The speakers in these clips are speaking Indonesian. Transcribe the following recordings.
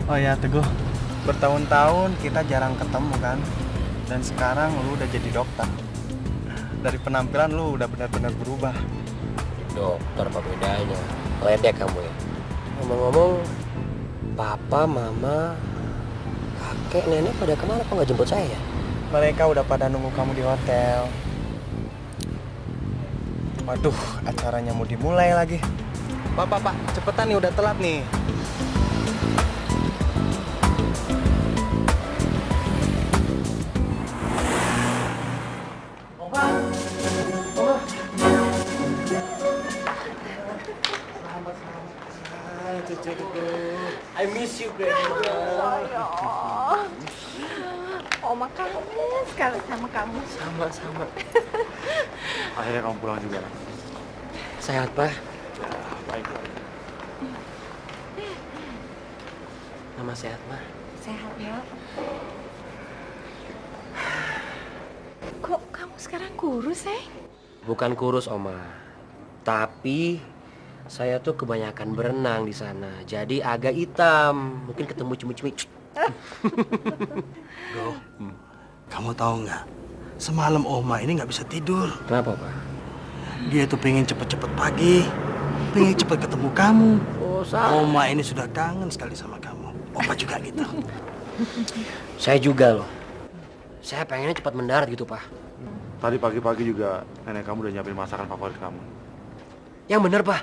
Oh ya Teguh, bertahun-tahun kita jarang ketemu kan. Dan sekarang lu udah jadi dokter. Dari penampilan lu udah benar-benar berubah. Dokter apa bedanya? Ledek kamu ya. Ngomong-ngomong, papa, mama, kakek, nenek pada kemana? Kok nggak jemput saya ya? Mereka udah pada nunggu kamu di hotel. Waduh, acaranya mau dimulai lagi. Pak, cepetan nih udah telat nih. I miss you, baby. Oma kangen sekali sama kamu. Sama-sama. Akhirnya kamu pulang juga. Sehat, Pak? Baik. Mama sehat, Ma? Sehat, Mak. Kok kamu sekarang kurus, Bukan kurus, Oma. Tapi saya tuh kebanyakan berenang di sana. Jadi agak hitam. Mungkin ketemu cumi-cumi. Bro, kamu tahu nggak? Semalam Oma ini nggak bisa tidur. Kenapa, Pak? Dia tuh pengen cepet-cepet pagi, pengen cepet ketemu kamu. Oh, sama. Oma ini sudah kangen sekali sama kamu. Opa juga gitu. Saya juga loh. Saya pengennya cepat mendarat gitu, Pak. Tadi pagi-pagi juga nenek kamu udah nyiapin masakan favorit kamu. Yang bener, Pak.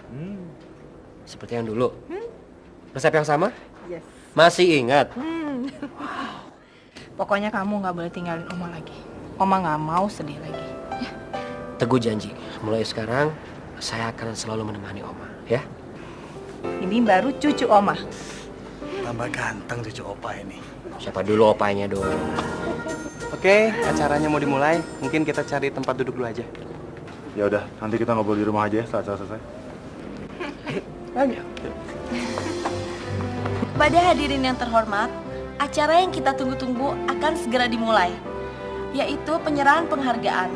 Seperti yang dulu. Resep yang sama? Yes. Masih ingat? Pokoknya kamu nggak boleh tinggalin Oma lagi. Oma nggak mau sedih lagi. Ya. Teguh janji. Mulai sekarang saya akan selalu menemani Oma, ya? Ini baru cucu Oma. Tambah ganteng cucu Opa ini. Siapa dulu opanya dong? Oke, acaranya mau dimulai. Mungkin kita cari tempat duduk dulu aja. Ya udah, nanti kita ngobrol di rumah aja ya saat selesai. Ayo. Pada hadirin yang terhormat, acara yang kita tunggu-tunggu akan segera dimulai, yaitu penyerahan penghargaan.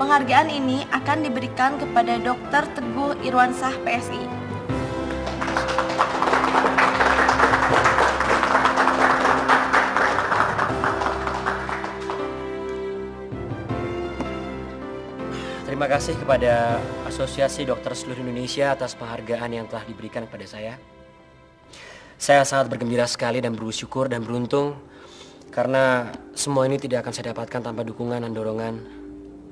Penghargaan ini akan diberikan kepada Dr. Teguh Irwansah, PSI. Terima kasih kepada Asosiasi Dokter Seluruh Indonesia atas penghargaan yang telah diberikan kepada saya. Saya sangat bergembira sekali dan bersyukur dan beruntung karena semua ini tidak akan saya dapatkan tanpa dukungan dan dorongan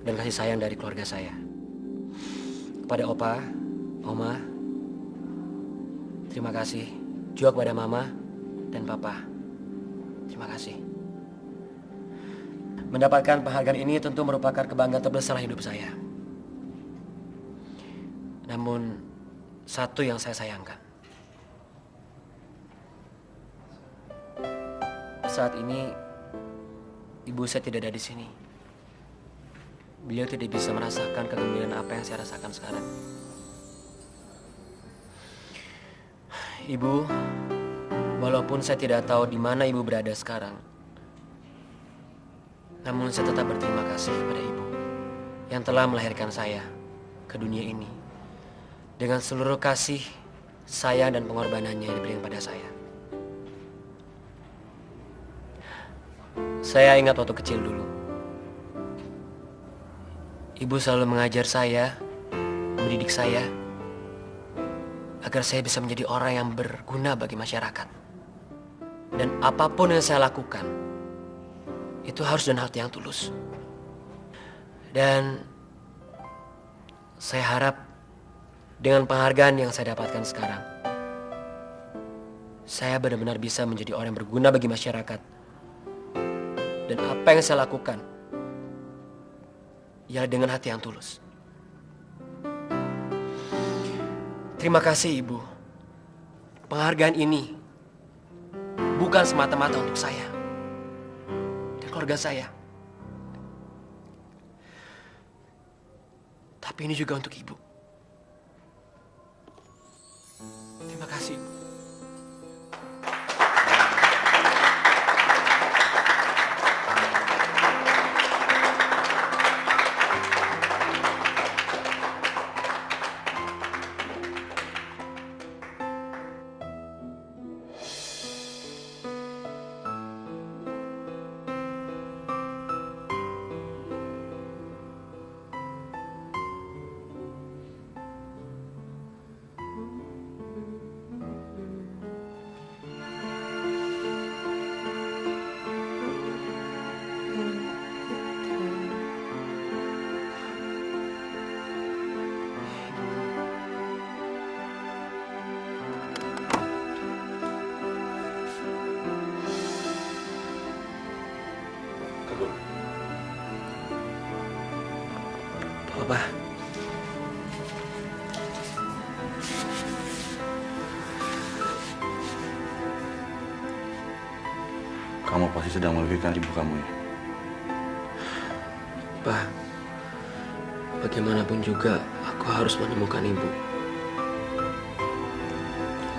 dan kasih sayang dari keluarga saya. Kepada Opa, Oma, terima kasih. Juga kepada Mama dan Papa, terima kasih. Mendapatkan penghargaan ini tentu merupakan kebanggaan terbesar hidup saya. Namun, satu yang saya sayangkan. Saat ini, ibu saya tidak ada di sini. Beliau tidak bisa merasakan kegembiraan apa yang saya rasakan sekarang. Ibu, walaupun saya tidak tahu di mana ibu berada sekarang, namun saya tetap berterima kasih kepada ibu yang telah melahirkan saya ke dunia ini dengan seluruh kasih, sayang, dan pengorbanannya yang diberikan pada saya. Saya ingat waktu kecil dulu. Ibu selalu mengajar saya, mendidik saya, agar saya bisa menjadi orang yang berguna bagi masyarakat. Dan apapun yang saya lakukan, itu harus dengan hati yang tulus. Dan saya harap dengan penghargaan yang saya dapatkan sekarang, saya benar-benar bisa menjadi orang yang berguna bagi masyarakat. Dan apa yang saya lakukan, ialah dengan hati yang tulus. Terima kasih, Ibu. Penghargaan ini bukan semata-mata untuk saya dan keluarga saya, tapi ini juga untuk Ibu. Terima kasih, Ibu. Teguh. Papa. Kamu pasti sedang memikirkan ibu kamu ya? Pak, bagaimanapun juga aku harus menemukan ibu.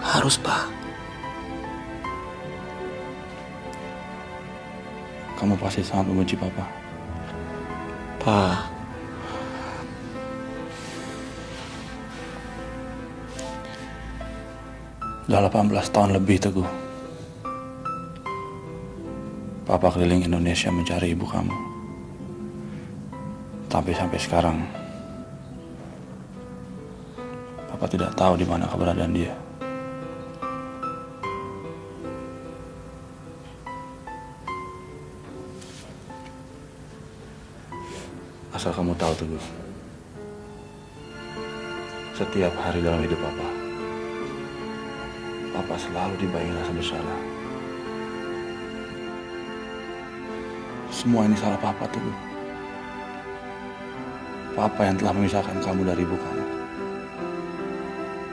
Harus, Pak. Kamu pasti sangat membenci papa. Pak. Udah 18 tahun lebih, Teguh. Papa keliling Indonesia mencari ibu kamu. Tapi sampai sekarang, Papa tidak tahu di mana keberadaan dia. Asal kamu tahu, Teguh. Setiap hari dalam hidup Papa selalu dibayangi rasa bersalah. Semua ini salah Papa, Teguh. Papa yang telah memisahkan kamu dari ibu kamu.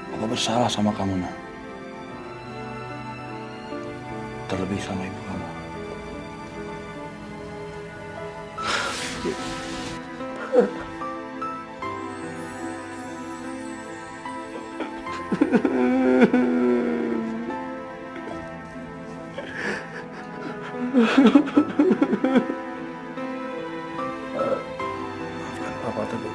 Papa bersalah sama kamu, Nak. Terlebih sama ibu kamu. Maafkan Papa, Teguh.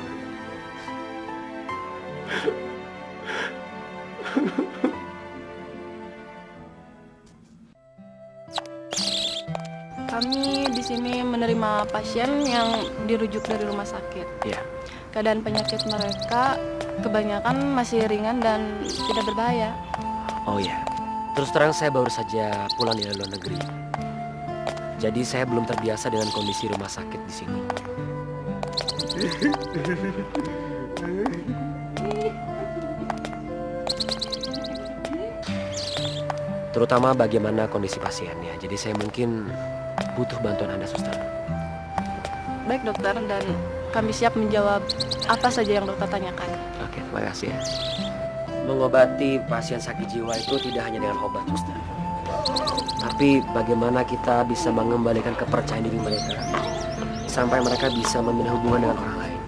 Kami di sini menerima pasien yang dirujuk dari rumah sakit. Iya. Keadaan penyakit mereka kebanyakan masih ringan dan tidak berbahaya. Oh iya. Terus terang saya baru saja pulang dari luar negeri. Jadi saya belum terbiasa dengan kondisi rumah sakit di sini. Terutama bagaimana kondisi pasiennya. Jadi saya mungkin butuh bantuan Anda, suster. Baik dokter, dan kami siap menjawab apa saja yang dokter tanyakan. Oke, terima kasih ya. Mengobati pasien sakit jiwa itu tidak hanya dengan obat, suster. Tapi bagaimana kita bisa mengembalikan kepercayaan diri mereka sampai mereka bisa membina hubungan dengan orang lain.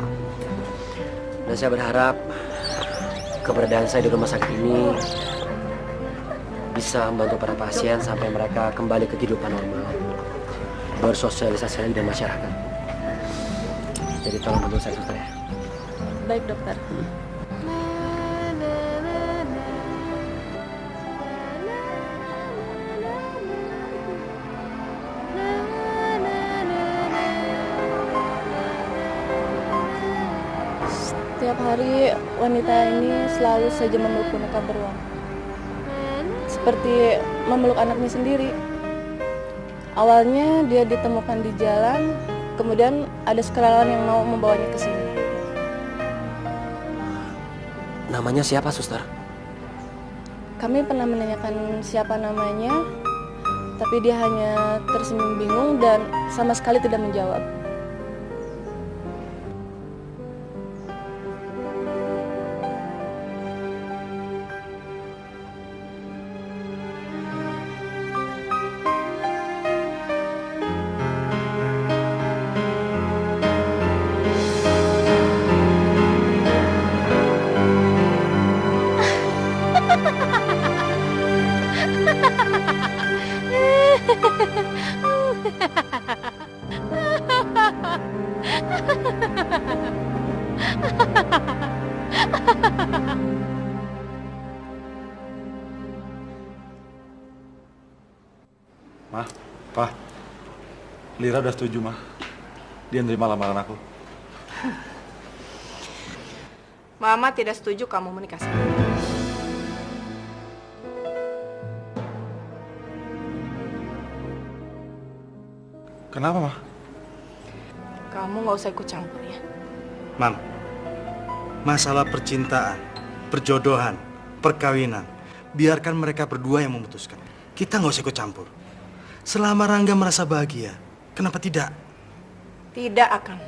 Dan saya berharap keberadaan saya di rumah sakit ini bisa membantu para pasien sampai mereka kembali ke kehidupan normal, bersosialisasi lagi dengan masyarakat. Jadi tolong bantu saya, suster ya. Baik dokter. Setiap hari wanita ini selalu saja memeluk boneka beruang, seperti memeluk anaknya sendiri. Awalnya dia ditemukan di jalan, kemudian ada sukarelawan yang mau membawanya ke sini. Namanya siapa, suster? Kami pernah menanyakan siapa namanya, tapi dia hanya tersenyum bingung dan sama sekali tidak menjawab. Ma, Pa, Lira udah setuju, Ma. Dia nerima lamaran aku. Mama tidak setuju kamu menikah sama dia. Kenapa, Ma? Kamu nggak usah ikut campur ya. Mam, masalah percintaan, perjodohan, perkawinan, biarkan mereka berdua yang memutuskan. Kita nggak usah ikut campur. Selama Rangga merasa bahagia, kenapa tidak? Tidak akan.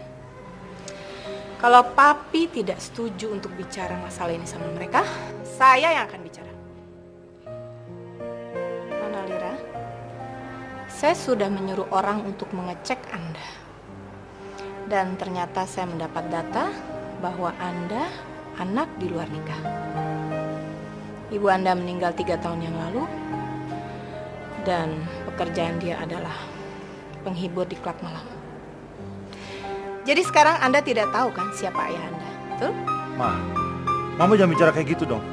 Kalau papi tidak setuju untuk bicara masalah ini sama mereka, saya yang akan bicara. Nona Lira, saya sudah menyuruh orang untuk mengecek Anda. Dan ternyata saya mendapat data bahwa Anda anak di luar nikah. Ibu Anda meninggal 3 tahun yang lalu. Dan pekerjaan dia adalah penghibur di klub malam. Jadi sekarang Anda tidak tahu kan siapa ayah Anda, betul? Ma, Mama jangan bicara kayak gitu dong.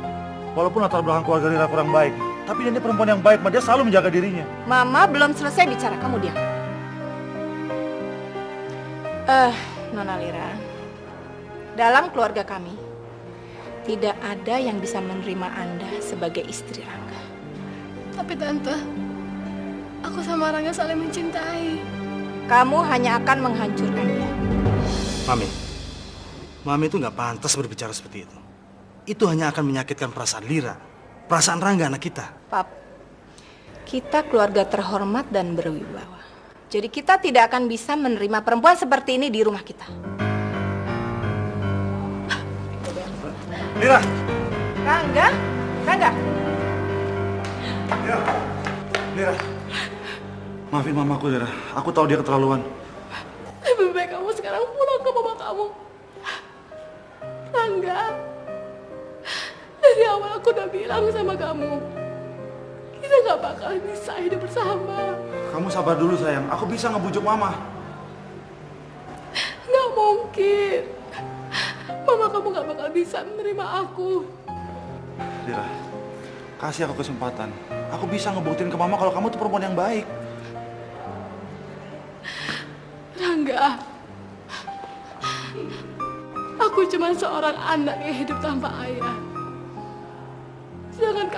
Walaupun latar belakang keluarga Lira kurang baik, tapi dia perempuan yang baik, Ma. Dia selalu menjaga dirinya. Mama belum selesai bicara, kamu diam. Nona Lira, dalam keluarga kami tidak ada yang bisa menerima Anda sebagai istri Rangga. Tapi Tante, aku sama Rangga saling mencintai. Kamu hanya akan menghancurkan dia. Mami itu nggak pantas berbicara seperti itu. Itu hanya akan menyakitkan perasaan Lira, perasaan Rangga anak kita. Pap, kita keluarga terhormat dan berwibawa. Jadi kita tidak akan bisa menerima perempuan seperti ini di rumah kita. Lira! Rangga? Rangga? Lira! Maafin mamaku, Lira. Aku tahu dia keterlaluan. Lebih baik kamu sekarang pulang ke mama kamu. Rangga, dari awal aku udah bilang sama kamu, kita gak bakal bisa hidup bersama. Kamu sabar dulu, sayang. Aku bisa ngebujuk Mama. Gak mungkin. Mama kamu gak bakal bisa menerima aku. Lira, kasih aku kesempatan. Aku bisa ngebuktiin ke Mama kalau kamu tuh perempuan yang baik. Rangga, aku cuma seorang anak yang hidup tanpa ayah. Sedangkan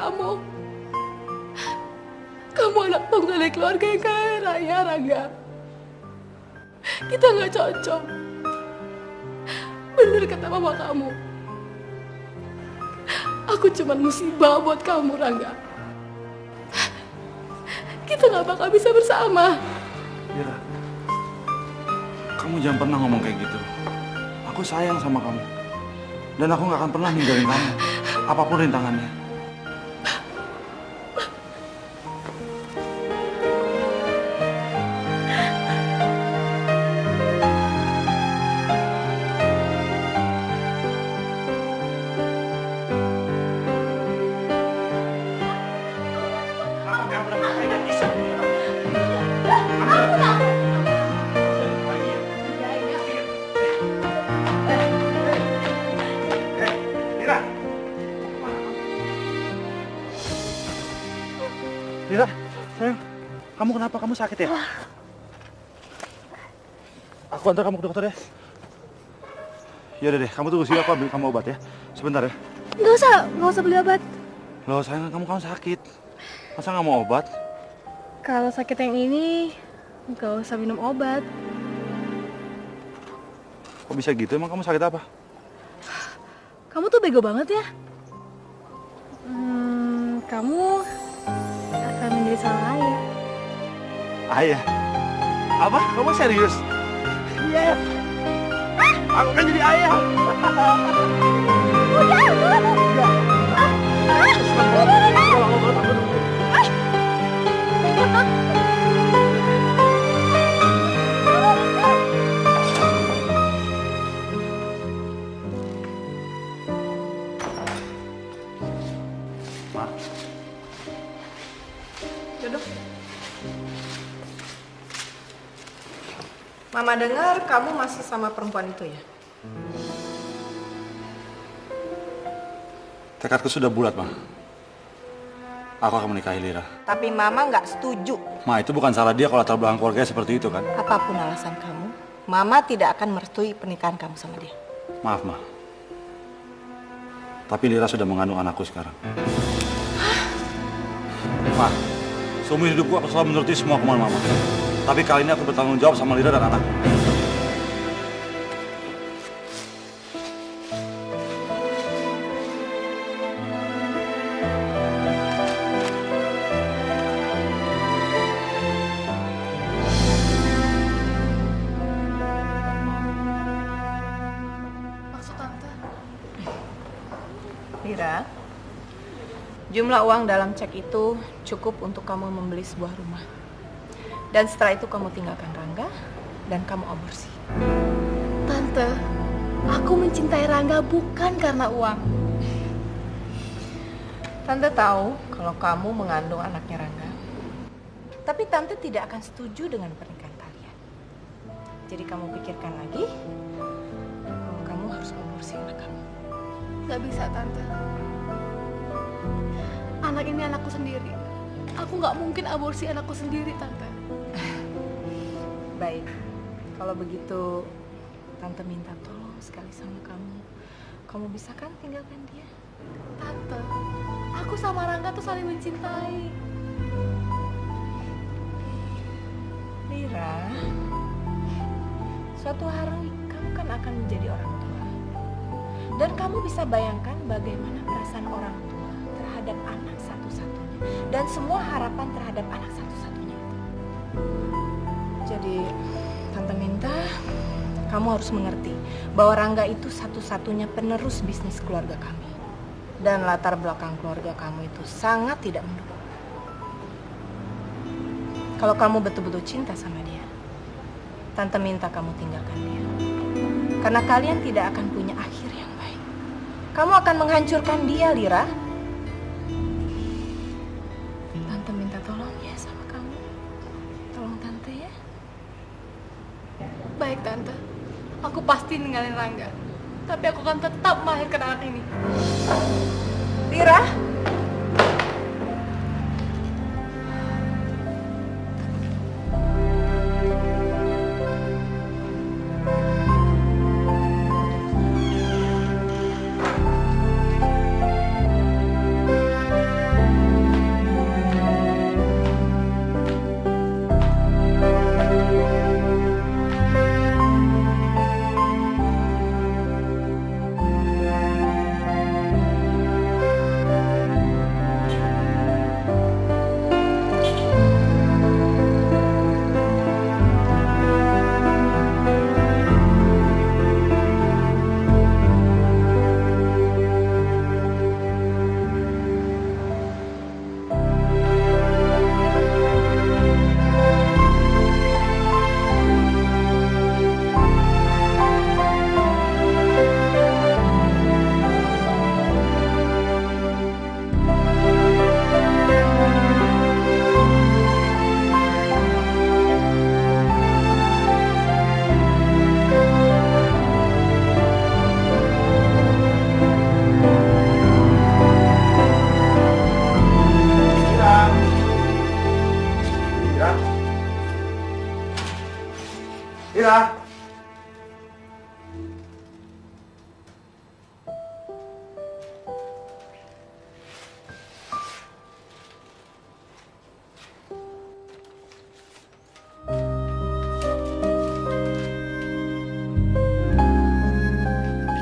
kamu anak tunggal dari keluarga yang kaya raya, Rangga. Kita nggak cocok. Bener kata mama kamu. Aku cuma musibah buat kamu, Rangga. Kita nggak bakal bisa bersama. Lira, kamu jangan pernah ngomong kayak gitu. Aku sayang sama kamu. Dan aku gak akan pernah ninggalin kamu. Apapun rintangannya. Lira, sayang, kamu kenapa? Kamu sakit ya? Aku antar kamu ke dokter ya. Yaudah deh, kamu tunggu sini, aku ambil kamu obat ya. Sebentar ya. Nggak usah beli obat. Loh sayang, kamu sakit. Masa nggak mau obat? Kalau sakit yang ini, nggak usah minum obat. Kok bisa gitu? Emang kamu sakit apa? Kamu tuh bego banget ya. Kamu akan menjadi seorang ayah. Ayah? Apa? Kamu serius? Yes. Aku kan jadi ayah. Ma. Duduk. Mama dengar kamu masih sama perempuan itu ya? Tekadku sudah bulat, Ma. Aku akan menikahi Lira. Tapi Mama nggak setuju. Ma, itu bukan salah dia kalau latar belakang keluarganya seperti itu kan? Apapun alasan kamu, Mama tidak akan merestui pernikahan kamu sama dia. Maaf, Ma. Tapi Lira sudah mengandung anakku sekarang. Ma, seumur hidupku aku selalu menuruti semua kemauan Mama. Tapi kali ini aku bertanggung jawab sama Lira dan anakku. Rangga, jumlah uang dalam cek itu cukup untuk kamu membeli sebuah rumah. Dan setelah itu kamu tinggalkan Rangga dan kamu aborsi. Tante, aku mencintai Rangga bukan karena uang. Tante tahu kalau kamu mengandung anaknya Rangga. Tapi Tante tidak akan setuju dengan pernikahan kalian. Jadi kamu pikirkan lagi, kamu harus aborsi anak kamu. Gak bisa, Tante. Anak ini anakku sendiri. Aku gak mungkin aborsi anakku sendiri, Tante. Baik, kalau begitu Tante minta tolong sekali sama kamu. Kamu bisa kan tinggalkan dia? Tante, aku sama Rangga tuh saling mencintai. Lira, suatu hari kamu kan akan menjadi orang tua. Dan kamu bisa bayangkan bagaimana perasaan orang tua terhadap anak satu-satunya. Dan semua harapan terhadap anak satu-satunya itu. Jadi, Tante minta kamu harus mengerti bahwa Rangga itu satu-satunya penerus bisnis keluarga kami. Dan latar belakang keluarga kamu itu sangat tidak mendukung. Kalau kamu betul-betul cinta sama dia, Tante minta kamu tinggalkan dia. Karena kalian tidak akan punya akhir yang baik. Kamu akan menghancurkan dia, Lira. Tante minta tolong ya sama kamu. Tolong Tante ya. Baik, Tante. Aku pasti ninggalin Rangga. Tapi aku akan tetap melahirkan anak ini. Lira. Lira.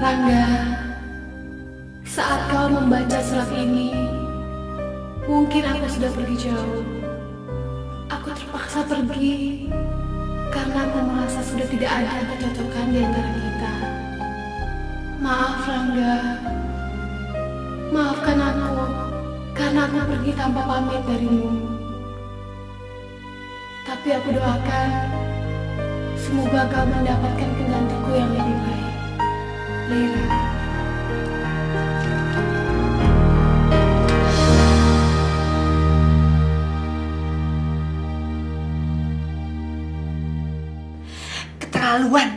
Rangga, saat kau membaca surat ini, mungkin aku sudah pergi jauh. Aku terpaksa pergi karena aku merasa sudah tidak ada kecocokan di antara kita. Maaf, Rangga. Maafkan aku karena aku pergi tanpa pamit darimu. Tapi aku doakan semoga kau mendapatkan penggantiku yang lebih baik. Lira. Keterlaluan.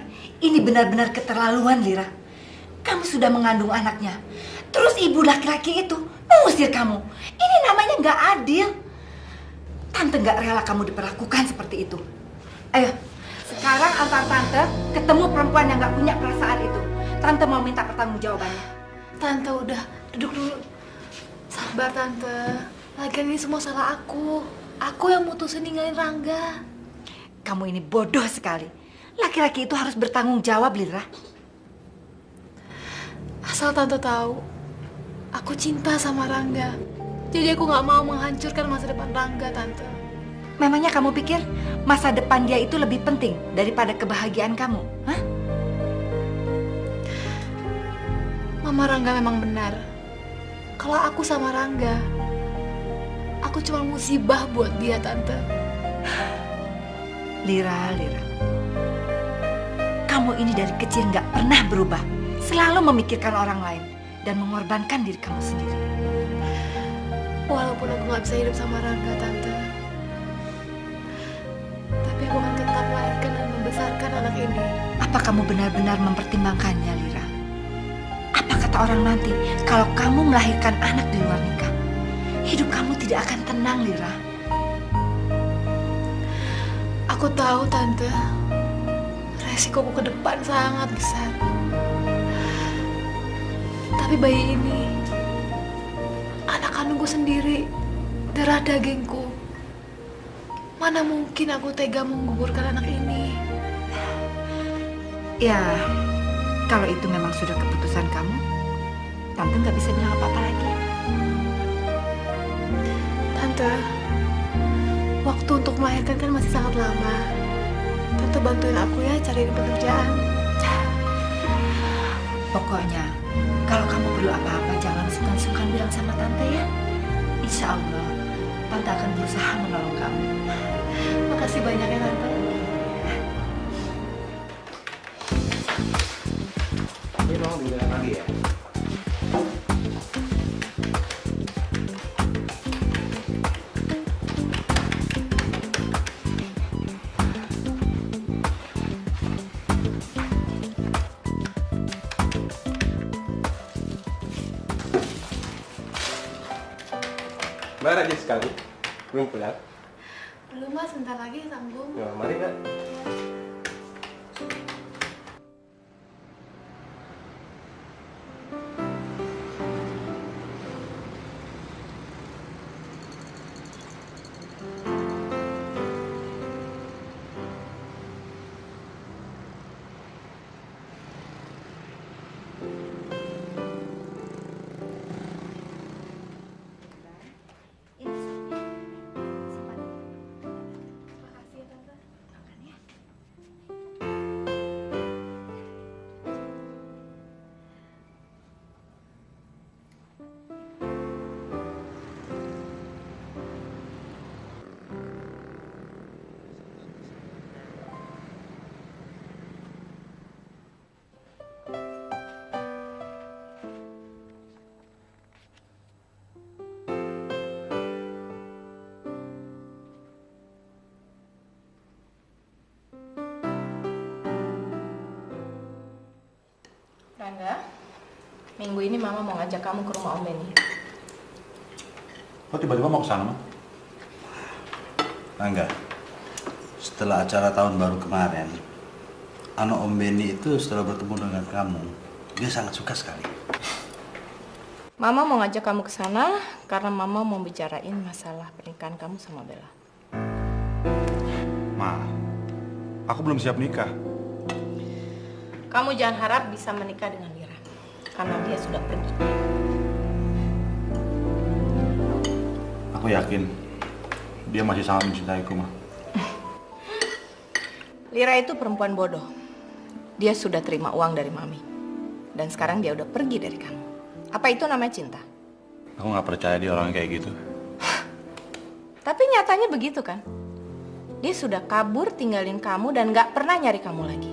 Ini benar-benar keterlaluan, Lira. Kamu sudah mengandung anaknya. Terus ibu laki-laki itu mengusir kamu. Ini namanya nggak adil. Tante nggak rela kamu diperlakukan seperti itu. Ayo, sekarang antar Tante ketemu perempuan yang nggak punya perasaan itu. Tante mau minta pertanggungjawabannya. Tante udah, duduk dulu. Sabar, Tante. Lagian ini semua salah aku. Aku yang mutusin ninggalin Rangga. Kamu ini bodoh sekali. Laki-laki itu harus bertanggung jawab, Lira. Asal Tante tahu, aku cinta sama Rangga. Jadi aku gak mau menghancurkan masa depan Rangga, Tante. Memangnya kamu pikir masa depan dia itu lebih penting daripada kebahagiaan kamu? Hah? Mama Rangga memang benar. kalau aku sama Rangga, aku cuma musibah buat dia, Tante. Lira, kamu ini dari kecil nggak pernah berubah. Selalu memikirkan orang lain dan mengorbankan diri kamu sendiri. Walaupun aku nggak bisa hidup sama Rangga, Tante, tapi aku akan tetap melahirkan dan membesarkan anak ini. Apa kamu benar-benar mempertimbangkannya, Lira? Apa kata orang nanti kalau kamu melahirkan anak di luar nikah? Hidup kamu tidak akan tenang, Lira. Aku tahu, Tante, resikoku ke depan sangat besar. Tapi bayi ini anak kandungku sendiri, darah dagingku. Mana mungkin aku tega menggugurkan anak ini? Ya, kalau itu memang sudah keputusan kamu, Tante nggak bisa bilang apa-apa lagi. Tante, waktu untuk melahirkan kan masih sangat lama. Tante bantuin aku ya cari pekerjaan. Pokoknya, kalau kamu perlu apa-apa, jangan sungkan-sungkan bilang sama Tante ya. Insya Allah, Tante akan berusaha menolong kamu. Makasih banyak ya, Tante. Ini dong, bilang lagi ya. Mbak rajin sekali, belum pulang. Belum, Mas, sebentar lagi sambung. Ya, mari Mbak. Rangga, minggu ini Mama mau ngajak kamu ke rumah Om Benny. Kok tiba-tiba mau ke sana, Ma? Rangga, setelah acara tahun baru kemarin, anak Om Benny itu setelah bertemu dengan kamu, dia sangat suka sekali. Mama mau ngajak kamu ke sana karena Mama mau bicarain masalah pernikahan kamu sama Bella. Ma, aku belum siap nikah. Kamu jangan harap bisa menikah dengan Lira, karena dia sudah pergi. Aku yakin dia masih sangat mencintaiku, Ma. Lira itu perempuan bodoh. Dia sudah terima uang dari Mami. Dan sekarang dia udah pergi dari kamu. Apa itu namanya cinta? Aku nggak percaya dia orang kayak gitu. Tapi nyatanya begitu kan? Dia sudah kabur tinggalin kamu dan gak pernah nyari kamu lagi.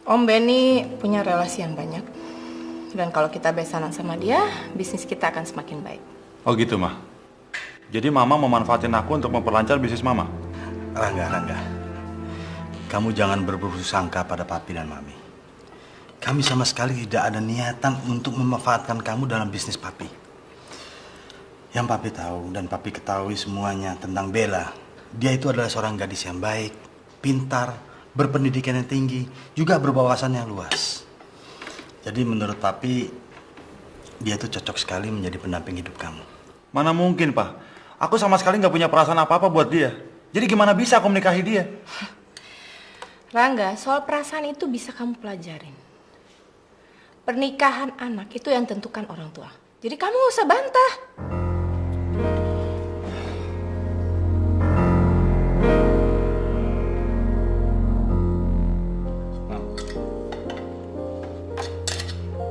Om Benny punya relasi yang banyak. Dan kalau kita besanan sama dia, bisnis kita akan semakin baik. Oh gitu, Ma. Jadi Mama memanfaatin aku untuk memperlancar bisnis Mama? Rangga, kamu jangan berburuk sangka pada Papi dan Mami. Kami sama sekali tidak ada niatan untuk memanfaatkan kamu dalam bisnis Papi. Yang Papi tahu dan Papi ketahui semuanya tentang Bella. Dia itu adalah seorang gadis yang baik, pintar, berpendidikan yang tinggi, juga berwawasan yang luas. Jadi menurut Papi, dia itu cocok sekali menjadi pendamping hidup kamu. Mana mungkin, Pak. Aku sama sekali nggak punya perasaan apa-apa buat dia. Jadi gimana bisa aku menikahi dia? Rangga, soal perasaan itu bisa kamu pelajarin. Pernikahan anak itu yang tentukan orang tua. Jadi kamu gak usah bantah.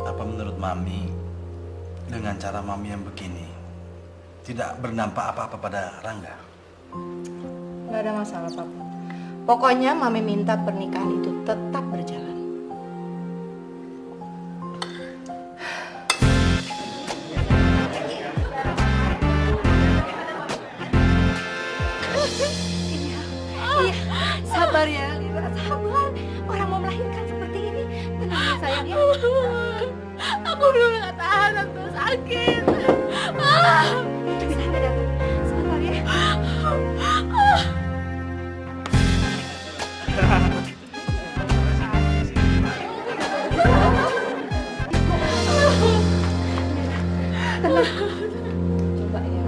Apa menurut Mami, dengan cara Mami yang begini tidak berdampak apa-apa pada Rangga? Nggak ada masalah, Papa. Pokoknya Mami minta pernikahan itu tetap berjalan. Sabar ya, Lira, sabar. Orang mau melahirkan seperti ini. Tenang ya sayang ya. Aku belum nggak tahan, Tante, sakit. Bisa ada. Sebentar ya. Coba ya.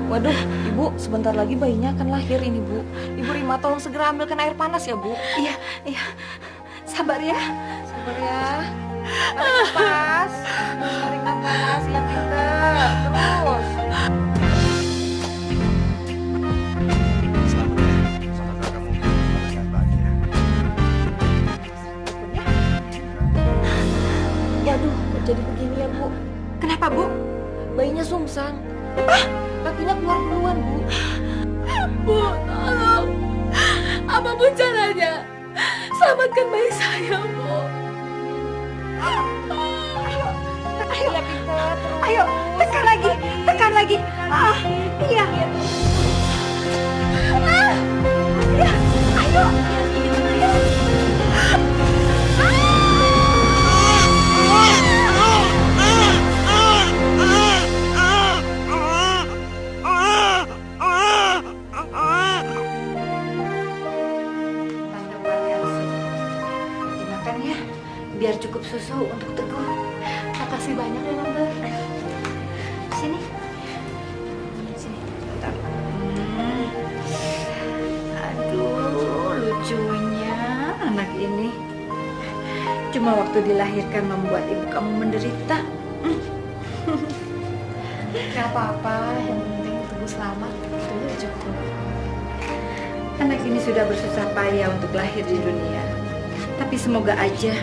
Waduh, Ibu, sebentar lagi bayinya akan lahir ini, Bu. Ibu Rima, tolong segera ambilkan air panas ya, Bu. Iya, iya. Sabar ya. Sabar ya. Tarik nafas. Tarik nafas yang pintar. Terus. Selamat ya. Semoga kamu dengan bahagia. Waduh, kok jadi begini ya, Bu? Kenapa, Bu? Bayinya sungsang. Kakinya keluar duluan, Bu. Bu, tolong. Apapun caranya, selamatkan bayi saya, Bu. Ayo, Ya, pintar. Terus. ayo, tekan lagi, tekan lagi. Ah, iya. Iya, ayo. Tante buatkan susu. Dimakan ya, biar cukup susu untuk Teguh. Makasih banyak ya, Tante. Sini. Sini. Bentar. Aduh, lucunya anak ini. Cuma waktu dilahirkan membuat ibu kamu menderita. Gak apa-apa, yang penting Teguh selamat. Itu udah cukup. Anak ini sudah bersusah payah untuk lahir di dunia. Tapi semoga aja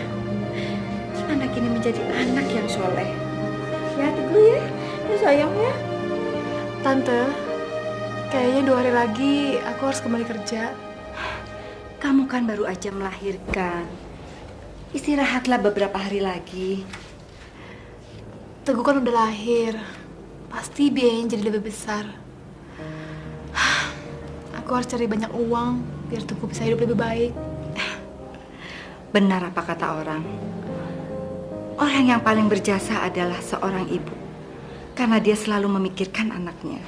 anak ini menjadi anak yang soleh. Ya, Teguh ya. Ya sayang ya. Tante, kayaknya 2 hari lagi aku harus kembali kerja. Kamu kan baru aja melahirkan. Istirahatlah beberapa hari lagi. Teguh kan udah lahir. Pasti biayanya jadi lebih besar. Aku harus cari banyak uang biar Teguh bisa hidup lebih baik. Benar apa kata orang? Orang yang paling berjasa adalah seorang ibu. Karena dia selalu memikirkan anaknya.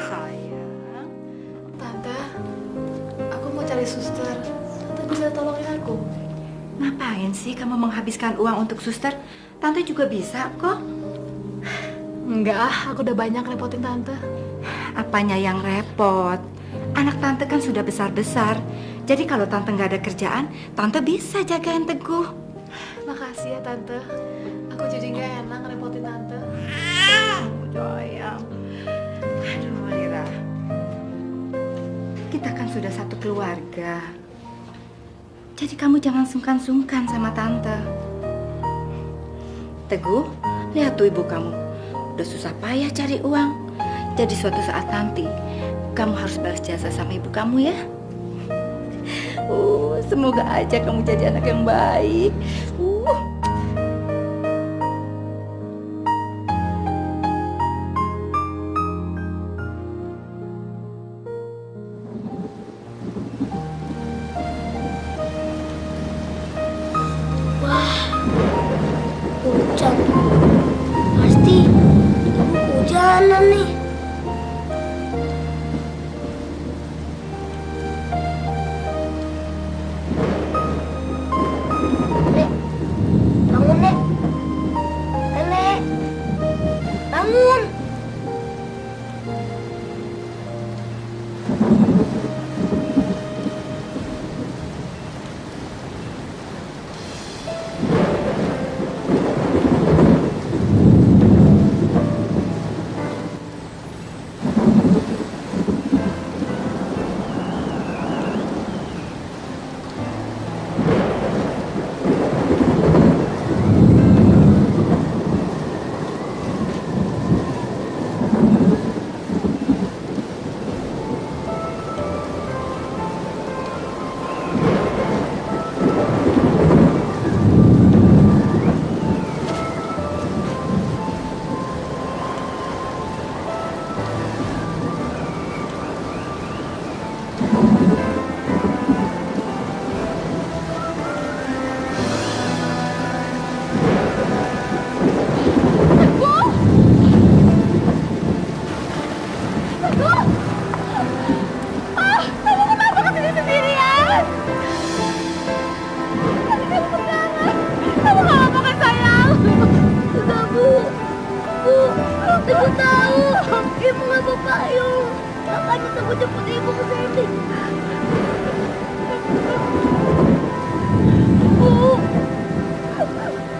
Sayang. Tante, aku mau cari suster. Tante bisa tolongin aku? Ngapain sih kamu menghabiskan uang untuk suster? Tante juga bisa kok. Enggak, aku udah banyak repotin Tante. Apanya yang repot? Anak tante kan sudah besar-besar. Jadi kalau tante nggak ada kerjaan, tante bisa jagain Teguh. Makasih ya Tante. Aku jadi nggak enak ngerepotin Tante. Sayang. Aduh, Lira. Kita kan sudah satu keluarga. Jadi kamu jangan sungkan-sungkan sama tante. Teguh, lihat tuh ibu kamu. Udah susah payah cari uang. Jadi suatu saat nanti, kamu harus balas jasa sama ibu kamu ya. Semoga aja kamu jadi anak yang baik. Hujan. Pasti ibu hujanan nih. Nek, Teguh tahu ibu nggak mau payung. Makanya Teguh jemput ibu ke sini. Bu,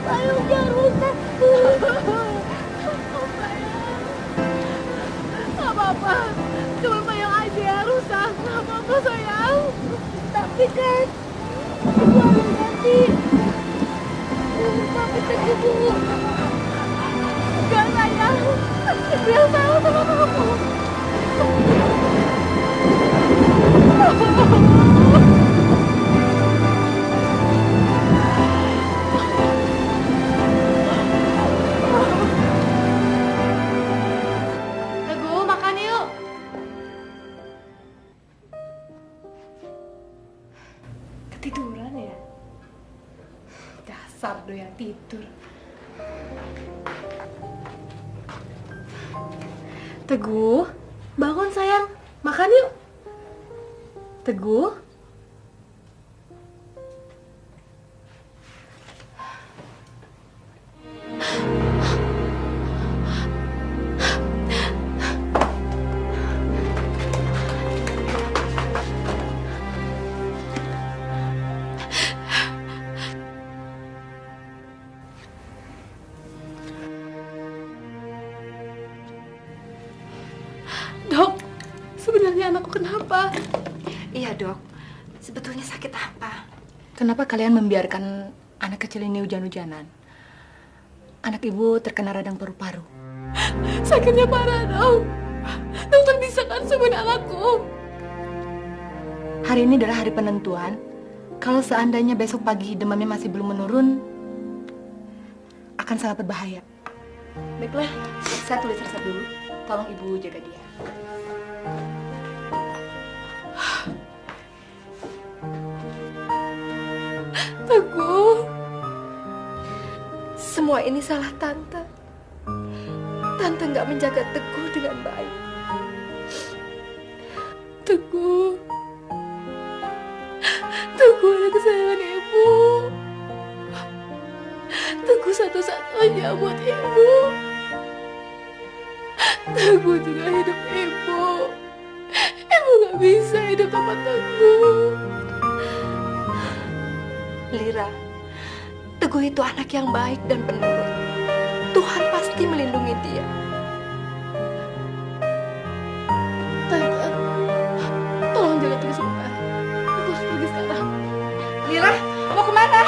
payungnya rusak, Bu. Gak apa-apa, cuma payung aja ya rusak. Gak apa-apa sayang. Tapi kan ibu harus ganti. Tapi Teguh, Bu. Gak sayang, dia salah sama kamu. Teguh, makan yuk. Ketiduran ya? Dasar doyan tidur. Teguh, bangun sayang, makan yuk. Teguh. Dok, sebenarnya anakku kenapa? Iya dok, sebetulnya sakit apa? Kenapa kalian membiarkan anak kecil ini hujan-hujanan? Anak ibu terkena radang paru-paru. Sakitnya parah dok. Dokter bisa kan sembuhin anakku? Hari ini adalah hari penentuan. Kalau seandainya besok pagi demamnya masih belum menurun, akan sangat berbahaya. Baiklah, saya tulis resep dulu. Tolong ibu jaga dia. Teguh, semua ini salah Tante. Tante nggak menjaga Teguh dengan baik. Teguh, Teguh anak kesayangan ibu. Teguh satu-satunya buat ibu. Teguh juga hidup ibu. Ibu nggak bisa hidup tanpa Teguh. Lira, Teguh itu anak yang baik dan penurut. Tuhan pasti melindungi dia. Tante, tolong jaga Teguh sebentar. Aku harus pergi sekarang. Lira, mau kemana?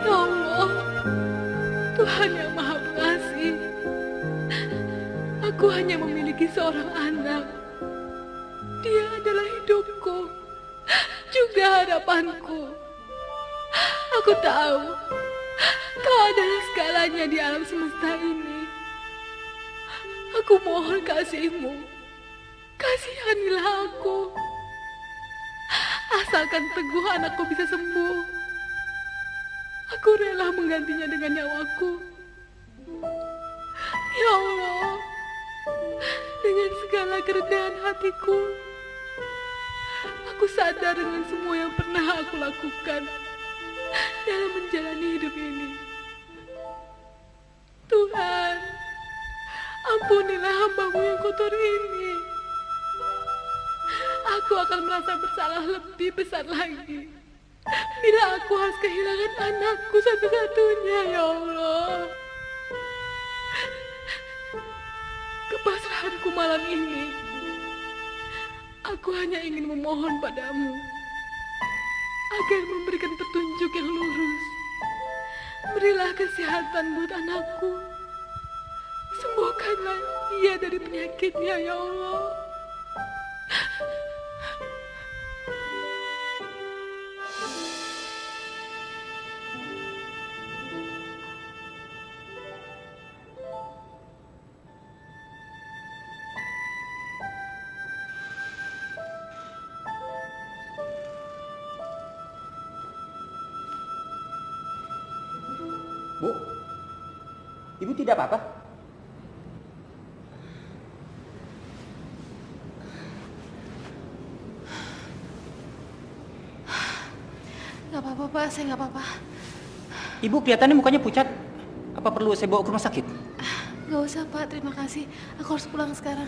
Ya Allah, Tuhan yang Maha Pengasih. Aku hanya memiliki seorang anak. Dia adalah hidupku, juga harapanku. Aku tahu Kau adalah segalanya di alam semesta ini. Aku mohon kasih-Mu, kasihanilah aku. Asalkan Teguh anakku bisa sembuh, aku rela menggantinya dengan nyawaku. Ya Allah, dengan segala kerendahan hatiku, aku sadar dengan semua yang pernah aku lakukan dalam menjalani hidup ini. Tuhan, ampunilah hamba-Mu yang kotor ini. Aku akan merasa bersalah lebih besar lagi bila aku harus kehilangan anakku satu-satunya, ya Allah. Kepasrahanku malam ini, aku hanya ingin memohon padamu agar memberikan petunjuk yang lurus. Berilah kesehatan buat anakku. Sembuhkanlah ia dari penyakitnya, ya Allah. Bu, Ibu tidak apa-apa? Gak apa-apa, Pak. Saya gak apa-apa. Ibu kelihatannya mukanya pucat. Apa perlu saya bawa ke rumah sakit? Gak usah Pak, terima kasih. Aku harus pulang sekarang.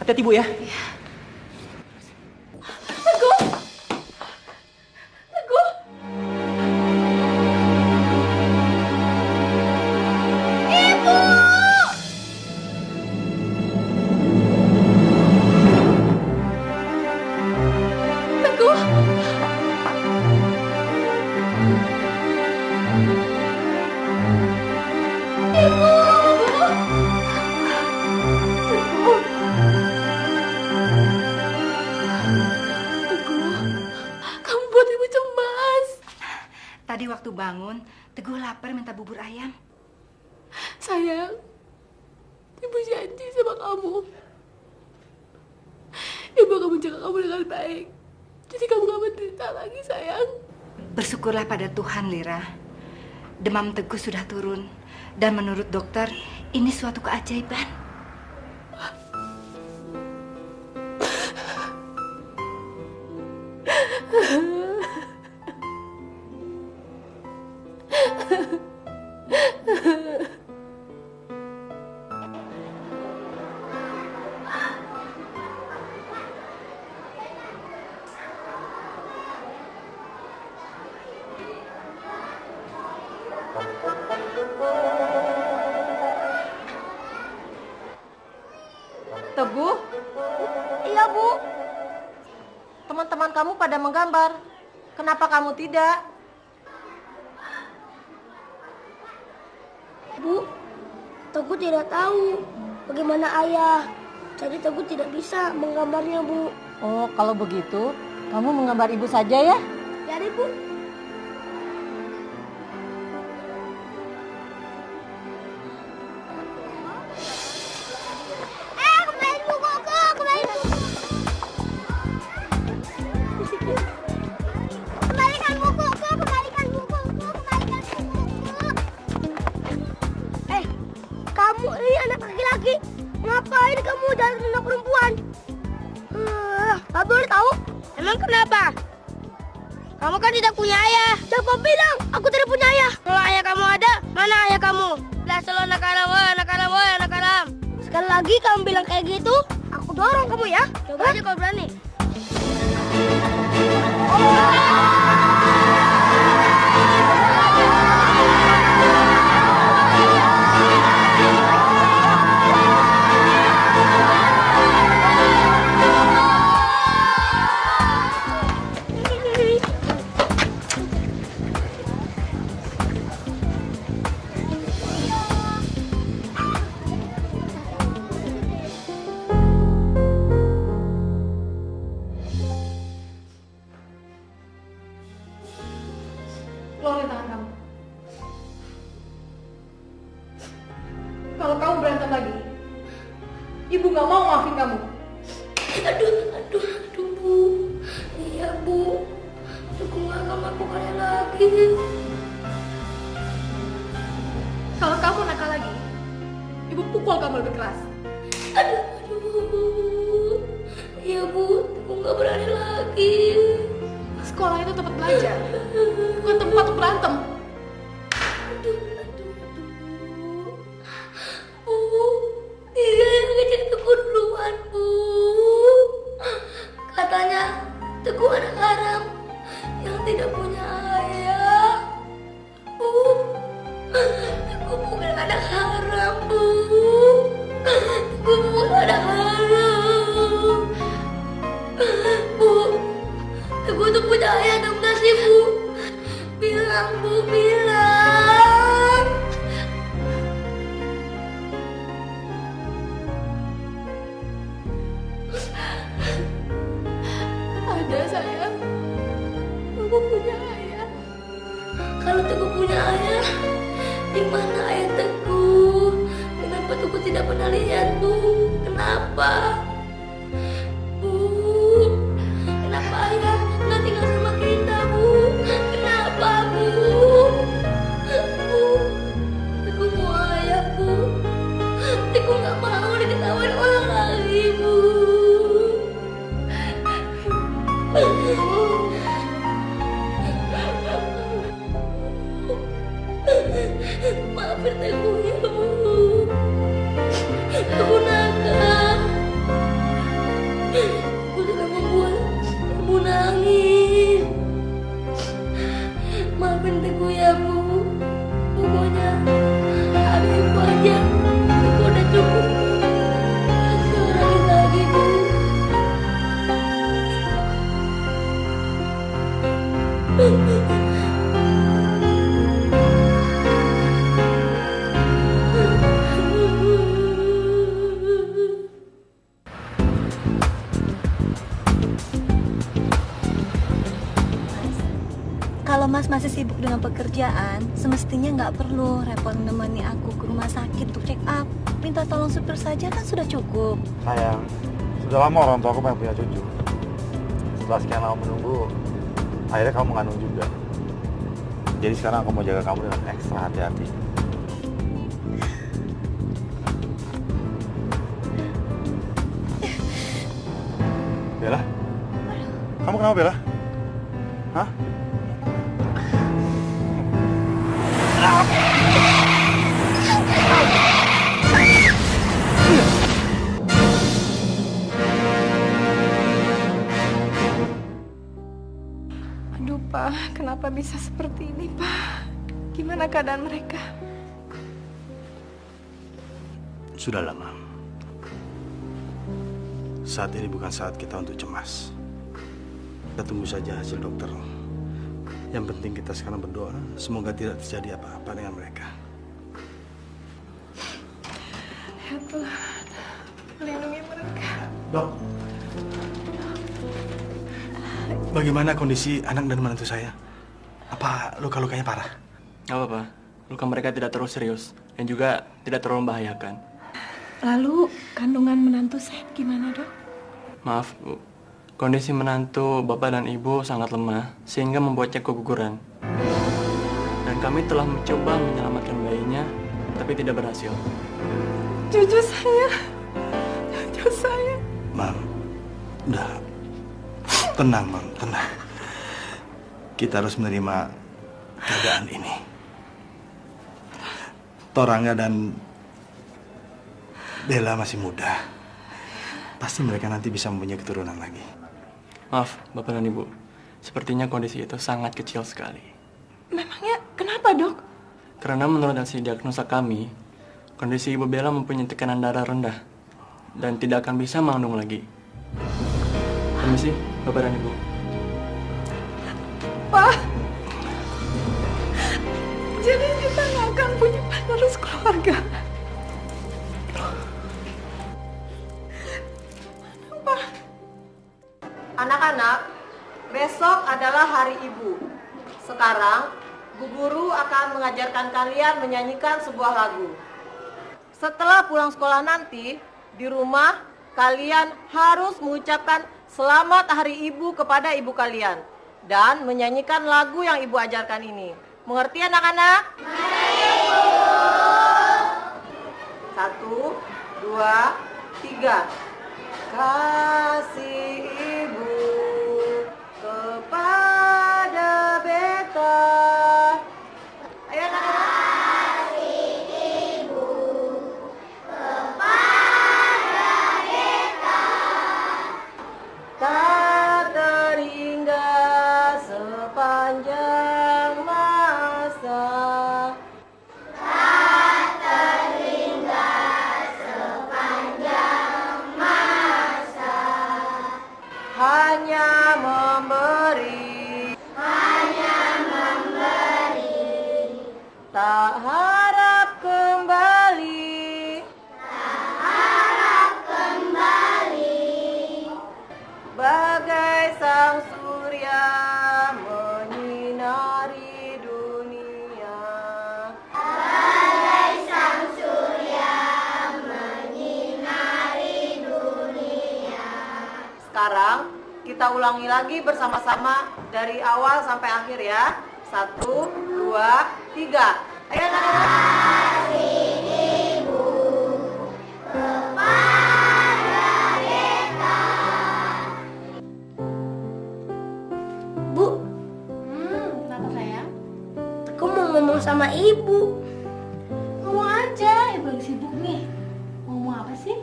Hati-hati Bu ya. Iya. Teguh! Teguh! Ibu! Teguh! Ibu! Teguh! Teguh, kamu buat ibu cemas. Tadi waktu bangun, Teguh lapar minta bubur ayam. Sayang, ibu janji sama kamu. Ibu akan menjaga kamu dengan baik. Jadi kamu gak menderita lagi, sayang. Bersyukurlah pada Tuhan, Lira. Demam Teguh sudah turun. Dan menurut dokter, ini suatu keajaiban. Teguh, Iya, Bu. teman-teman kamu pada menggambar. Kenapa kamu tidak? Bu, Teguh tidak tahu bagaimana ayah. Jadi Teguh tidak bisa menggambarnya, Bu. Oh, kalau begitu, kamu menggambar ibu saja ya? Jadi, Bu. Kembaliin bukuku, kembaliin buku. Kembalikan bukuku, kembalikan bukuku, kembalikan bukuku. Kamu ini anak laki-laki. Ngapain kamu dari anak perempuan? Gak boleh tahu. Emang kenapa? Kamu kan tidak punya ayah. Siapa bilang aku tidak punya ayah? Kalau ayah kamu ada, mana ayah kamu? Lah selalu anak haram, woi anak haram, woi anak haram. Sekali lagi kamu bilang kayak gitu, aku dorong kamu ya. Coba aja kalau berani. Keluarin tangan kamu. Kalau kamu berantem lagi, ibu gak mau maafin kamu. Aduh, Bu. Iya, Bu. Aku gak akan melakukannya lagi. Kalau kamu nakal lagi, ibu pukul kamu lebih keras. Aduh. Iya, Bu. Aku gak berani lagi. Sekolah itu tempat belajar, bukan tempat untuk berantem. Bu, dia yang ngecek Teguh duluan, Bu. Katanya Teguh anak haram yang tidak punya ayah. Bu, Teguh bukan anak haram, Bu. Teguh bukan anak haram. Bu, Teguh tuh punya ayah dan enggak sih, Bu? Bilang, Bu, bilang. Ada sayang, ibu punya ayah. Kalau Teguh punya ayah, di mana ayah Teguh? Kenapa Teguh tidak pernah lihat, Bu? Kenapa? Bu, kenapa ayah nggak tinggal sama kita, Bu? Kenapa, Bu? Bu, Teguh mau ayah, Bu. Teguh nggak mau diketawain orang lagi, Bu. Maafin Teguh ya, Bu. Ibu nakal. Ibu sudah membuat Ibu nangis. Maafin Teguh ya, Bu. Pokoknya hari Ibu aja Ibu udah cukup. Jangan nangis lagi, Bu. Kalau Mas masih sibuk dengan pekerjaan, semestinya nggak perlu repot menemani aku ke rumah sakit untuk check up. Minta tolong supir saja kan sudah cukup. Sayang, sudah lama orang tua aku pengen punya cucu. Setelah sekian lama menunggu, akhirnya kamu mengandung juga. Jadi sekarang aku mau jaga kamu dengan ekstra hati-hati. Bella? Kamu kenapa, Bella? Hah? Aduh, Pak, kenapa bisa seperti ini, Pak? Gimana keadaan mereka? Sudah lama. Saat ini bukan saat kita untuk cemas. Kita tunggu saja hasil dokter. Yang penting kita sekarang berdoa, semoga tidak terjadi apa-apa dengan mereka. Ya Tuhan, lindungi mereka. Dok, bagaimana kondisi anak dan menantu saya? Apa luka-lukanya parah? Gak apa-apa, luka mereka tidak terlalu serius dan juga tidak terlalu membahayakan. Lalu, kandungan menantu saya gimana, Dok? Maaf, Bu. Kondisi menantu Bapak dan Ibu sangat lemah sehingga membuatnya keguguran. Dan kami telah mencoba menyelamatkan bayinya, tapi tidak berhasil. Cucu saya. Cucu saya. Mam, udah. Tenang, Mam, tenang. Kita harus menerima keadaan ini. Torangga dan Bella masih muda. Pasti mereka nanti bisa mempunyai keturunan lagi. Maaf, Bapak dan Ibu. Sepertinya kondisi itu sangat kecil sekali. Memangnya kenapa, Dok? Karena menurut hasil diagnosa kami, kondisi Ibu Bella mempunyai tekanan darah rendah dan tidak akan bisa mengandung lagi. Permisi, Bapak dan Ibu. Pak, jadi kita nggak akan punya penerus keluarga. Anak-anak, besok adalah hari ibu. Sekarang, Bu Guru akan mengajarkan kalian menyanyikan sebuah lagu. Setelah pulang sekolah nanti, di rumah kalian harus mengucapkan selamat hari ibu kepada ibu kalian dan menyanyikan lagu yang ibu ajarkan ini. Mengerti anak-anak? Satu, dua, tiga. Kasih ibu kepada beta. Ayo anak-anak. Kasih ibu kepada beta. Tak terhingga sepanjang masa. Hanya memberi, tak harap kembali, bagai sang surya menyinari dunia. Sekarang kita ulangi lagi bersama-sama dari awal sampai akhir ya. 1, 2, 3. Ayo anak-anak. Bu, Kenapa sayang? aku mau ngomong sama ibu. aja, Ibu lagi sibuk nih. Mau ngomong apa sih?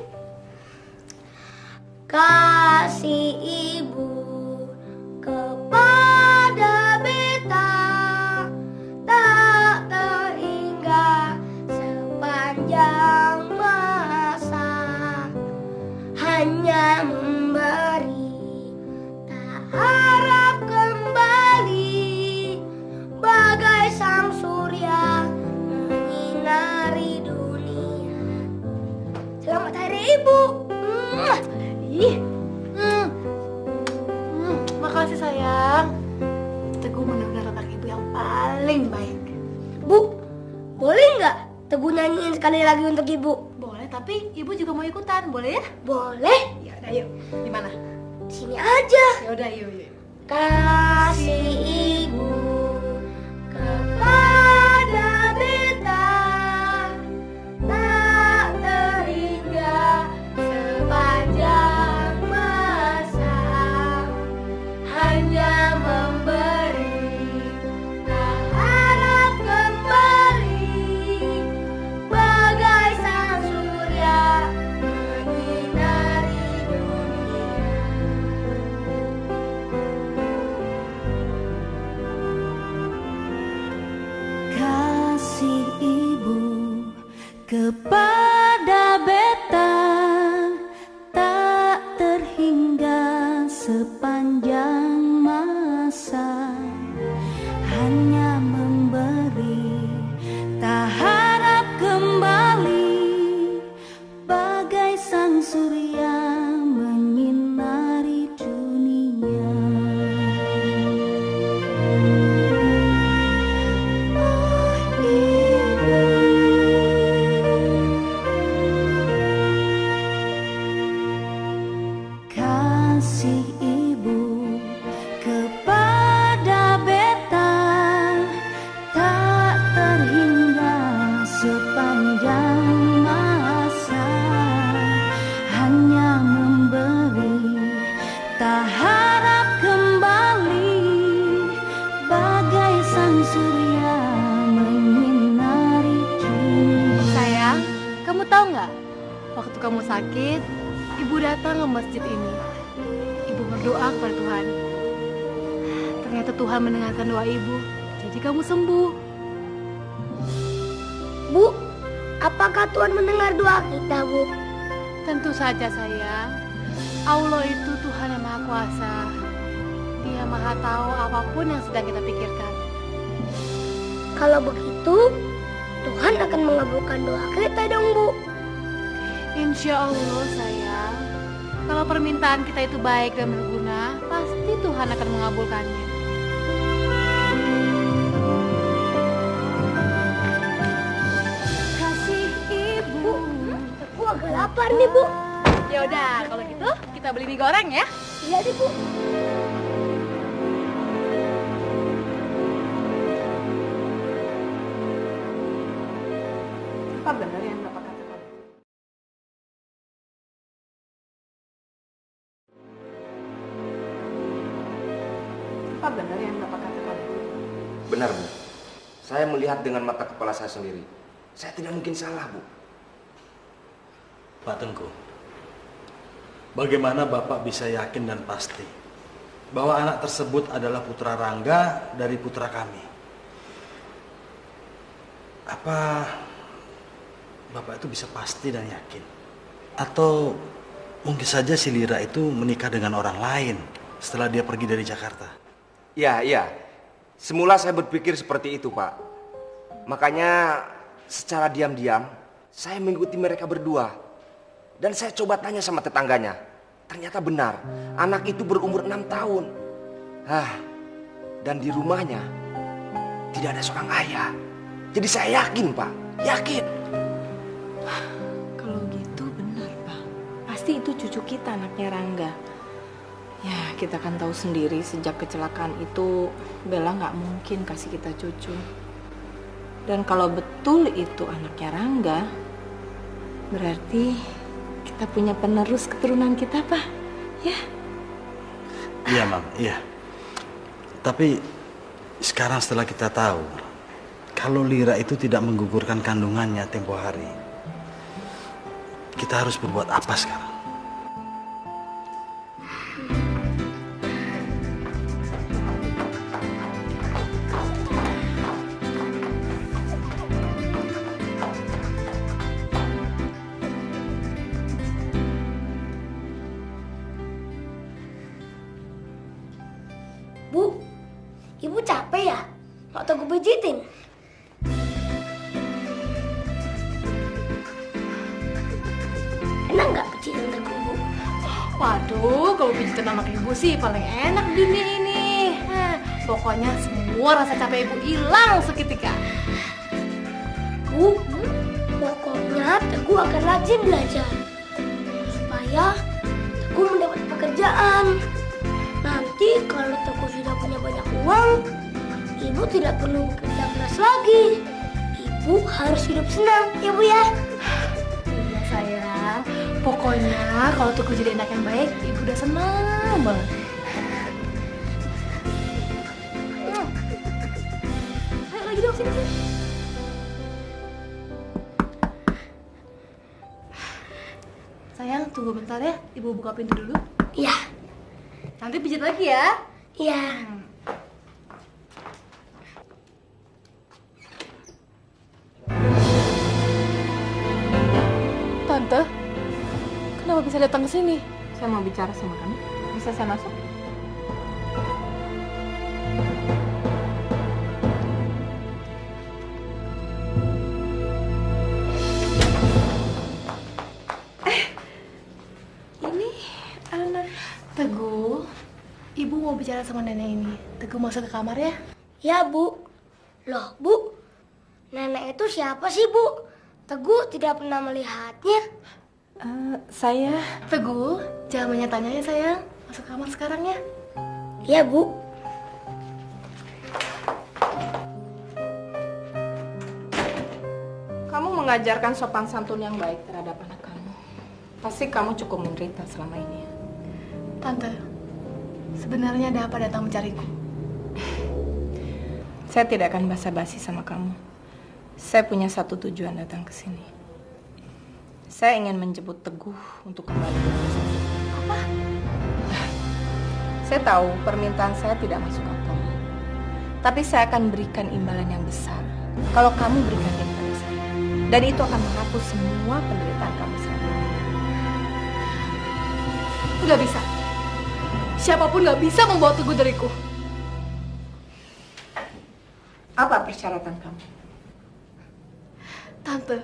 Kasih ibu kepada beta tak terhingga sepanjang masa, hanya memberi tak harap kembali, bagai sang surya menyinari dunia. Selamat Hari Ibu. Makasih sayang. Teguh benar-benar anak ibu yang paling baik. Bu, boleh nggak Teguh nyanyiin sekali lagi untuk ibu? Boleh, tapi ibu juga mau ikutan, boleh ya? Boleh. Ya udah yuk. Di mana? Di sini aja. Ya udah yuk. Kasih ibu kepada beta tak terhingga sepanjang masa, hanya memberi tak harap kembali, bagai sang surya menyinari dunia. Kasih ibu kepada beta tak terhingga sepanjang masa, hanya memberi tak harap kembali, bagai sang surya menyinari dunia. Kasih ibu kepada beta tak terhingga sepanjang masa, hanya memberi tak harap kembali, bagai sang surya menyinari dunia. Sayang, kamu tahu nggak? Waktu kamu sakit, ibu datang ke masjid ini. Ibu berdoa kepada Tuhan. Ternyata Tuhan mendengarkan doa ibu. Jadi kamu sembuh. Bu, apakah Tuhan mendengar doa kita, Bu? Tentu saja sayang. Allah itu Tuhan yang Maha Kuasa. Dia Maha tahu apapun yang sedang kita pikirkan. Kalau begitu, Tuhan akan mengabulkan doa kita dong, Bu. Insya Allah sayang. Kalau permintaan kita itu baik dan berguna, pasti Tuhan akan mengabulkannya. Kasih ibu. Aku agak lapar nih, Bu. Ya udah, kalau gitu kita beli mie goreng ya. Iya deh, Bu. Apa benar yang Bapak katakan? Apa benar yang Bapak katakan? Benar, Bu. Saya melihat dengan mata kepala saya sendiri. Saya tidak mungkin salah, Bu. Pak Tengku, bagaimana Bapak bisa yakin dan pasti bahwa anak tersebut adalah putra Rangga dari putra kami? Apa Bapak itu bisa pasti dan yakin? Atau mungkin saja si Lira itu menikah dengan orang lain setelah dia pergi dari Jakarta? Iya. Semula saya berpikir seperti itu, Pak. Makanya secara diam-diam saya mengikuti mereka berdua. Dan saya coba tanya sama tetangganya. Ternyata benar, anak itu berumur 6 tahun. Dan di rumahnya tidak ada seorang ayah. Jadi saya yakin, Pak. Yakin. Kalau gitu benar, Pak. Pasti itu cucu kita, anaknya Rangga. Ya, kita kan tahu sendiri sejak kecelakaan itu Bella nggak mungkin kasih kita cucu. Dan kalau betul itu anaknya Rangga, berarti kita punya penerus keturunan kita, Pak. Ya. Iya, Mam. Iya. Tapi sekarang setelah kita tahu kalau Lira itu tidak menggugurkan kandungannya tempo hari, kita harus berbuat apa sekarang? Bu, ibu capek ya? Mau Teguh pijitin? Enak nggak pijitin Teguh, Bu? Waduh, kalau pijitin anak ibu sih paling enak di dunia ini. Pokoknya semua rasa capek ibu hilang seketika. Bu, pokoknya Teguh akan rajin belajar supaya Teguh mendapat pekerjaan. Nanti kalau Teguh sudah punya banyak uang, ibu tidak perlu bekerja keras lagi. Ibu harus hidup senang, ya Bu ya. Iya sayang, pokoknya kalau Teguh jadi anak yang baik, ibu udah senang banget. Ayo lagi dong, sini. Sayang, tunggu bentar ya, ibu buka pintu dulu. Iya. Nanti pijit lagi ya. Iya. Tante, kenapa bisa datang ke sini? Saya mau bicara sama kamu. Bisa saya masuk? Ini anak Teguh. Ibu mau bicara sama nenek ini. Teguh masuk ke kamar ya. Ya, Bu. Loh, Bu. Nenek itu siapa sih, Bu? Teguh tidak pernah melihatnya. Saya... Teguh, jangan banyak-tanya ya sayang. Masuk kamar sekarang ya. Ya, Bu. Kamu mengajarkan sopan santun yang baik terhadap anak kamu. Pasti kamu cukup menderita selama ini. Tante, sebenarnya ada apa datang mencariku? Saya tidak akan basa-basi sama kamu. Saya punya satu tujuan datang ke sini. Saya ingin menjemput Teguh untuk kembali ke rumah. Apa? Saya tahu permintaan saya tidak masuk akal. Tapi saya akan berikan imbalan yang besar kalau kamu berikan dia kepada saya. Dan itu akan menghapus semua penderitaan kamu selama ini. Nggak bisa. Siapapun nggak bisa membawa Teguh dariku. Apa persyaratan kamu? Tante,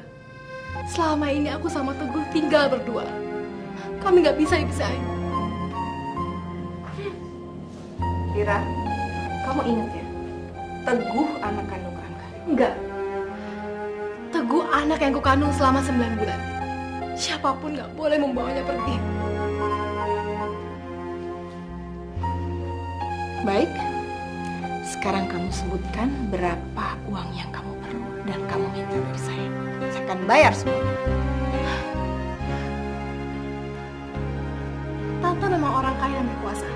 selama ini aku sama Teguh tinggal berdua. Kami nggak bisa dipisahin. Ira, kamu ingat ya? Teguh anak kandung Rangga. Enggak. Teguh anak yang kukandung selama 9 bulan. Siapapun nggak boleh membawanya pergi. Baik. Sekarang kamu sebutkan berapa uang yang kamu perlu dan kamu minta dari saya. Saya akan bayar semuanya. Tante memang orang kaya dan berkuasa.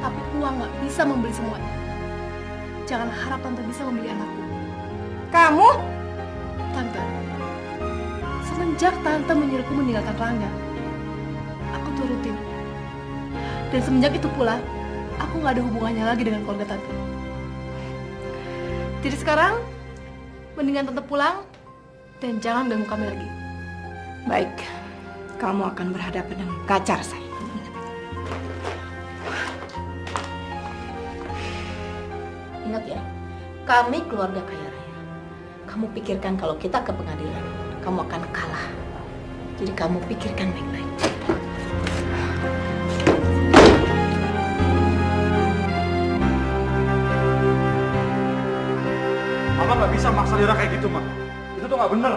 Tapi uang nggak bisa membeli semuanya. Jangan harap Tante bisa membeli anakku. Kamu? Tante, semenjak Tante menyuruhku meninggalkan Rangga, aku turutin. Dan semenjak itu pula, aku nggak ada hubungannya lagi dengan keluarga Tante. Jadi sekarang, mendingan Tante pulang dan jangan ganggu kami lagi. Baik, kamu akan berhadapan dengan pacar saya. Ingat ya, kami keluarga kaya raya. Kamu pikirkan kalau kita ke pengadilan, kamu akan kalah. Jadi kamu pikirkan baik-baik. Mama nggak bisa maksa Lira kayak gitu, Ma. Itu tuh nggak bener.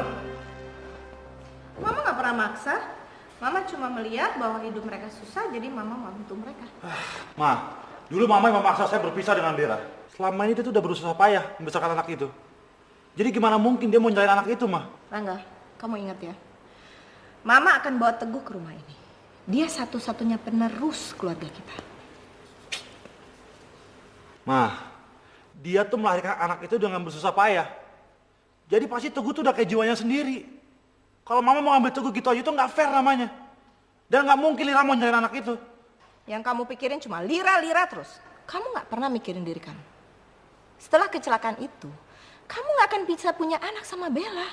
Mama nggak pernah maksa. Mama cuma melihat bahwa hidup mereka susah, jadi Mama mau bantu mereka. Ma, dulu Mama yang memaksa saya berpisah dengan Lira. Selama ini dia tuh udah berusaha payah membesarkan anak itu. Jadi gimana mungkin dia mau nyalain anak itu, Ma? Rangga, kamu ingat ya. Mama akan bawa Teguh ke rumah ini. Dia satu-satunya penerus keluarga kita. Ma, dia tuh melahirkan anak itu dengan bersusah payah. Jadi pasti Teguh tuh udah kayak jiwanya sendiri. Kalau mama mau ambil Teguh gitu aja itu nggak fair namanya. Dan nggak mungkin Lira mau nyariin anak itu. Yang kamu pikirin cuma Lira terus. Kamu nggak pernah mikirin diri kamu. Setelah kecelakaan itu, kamu nggak akan bisa punya anak sama Bella.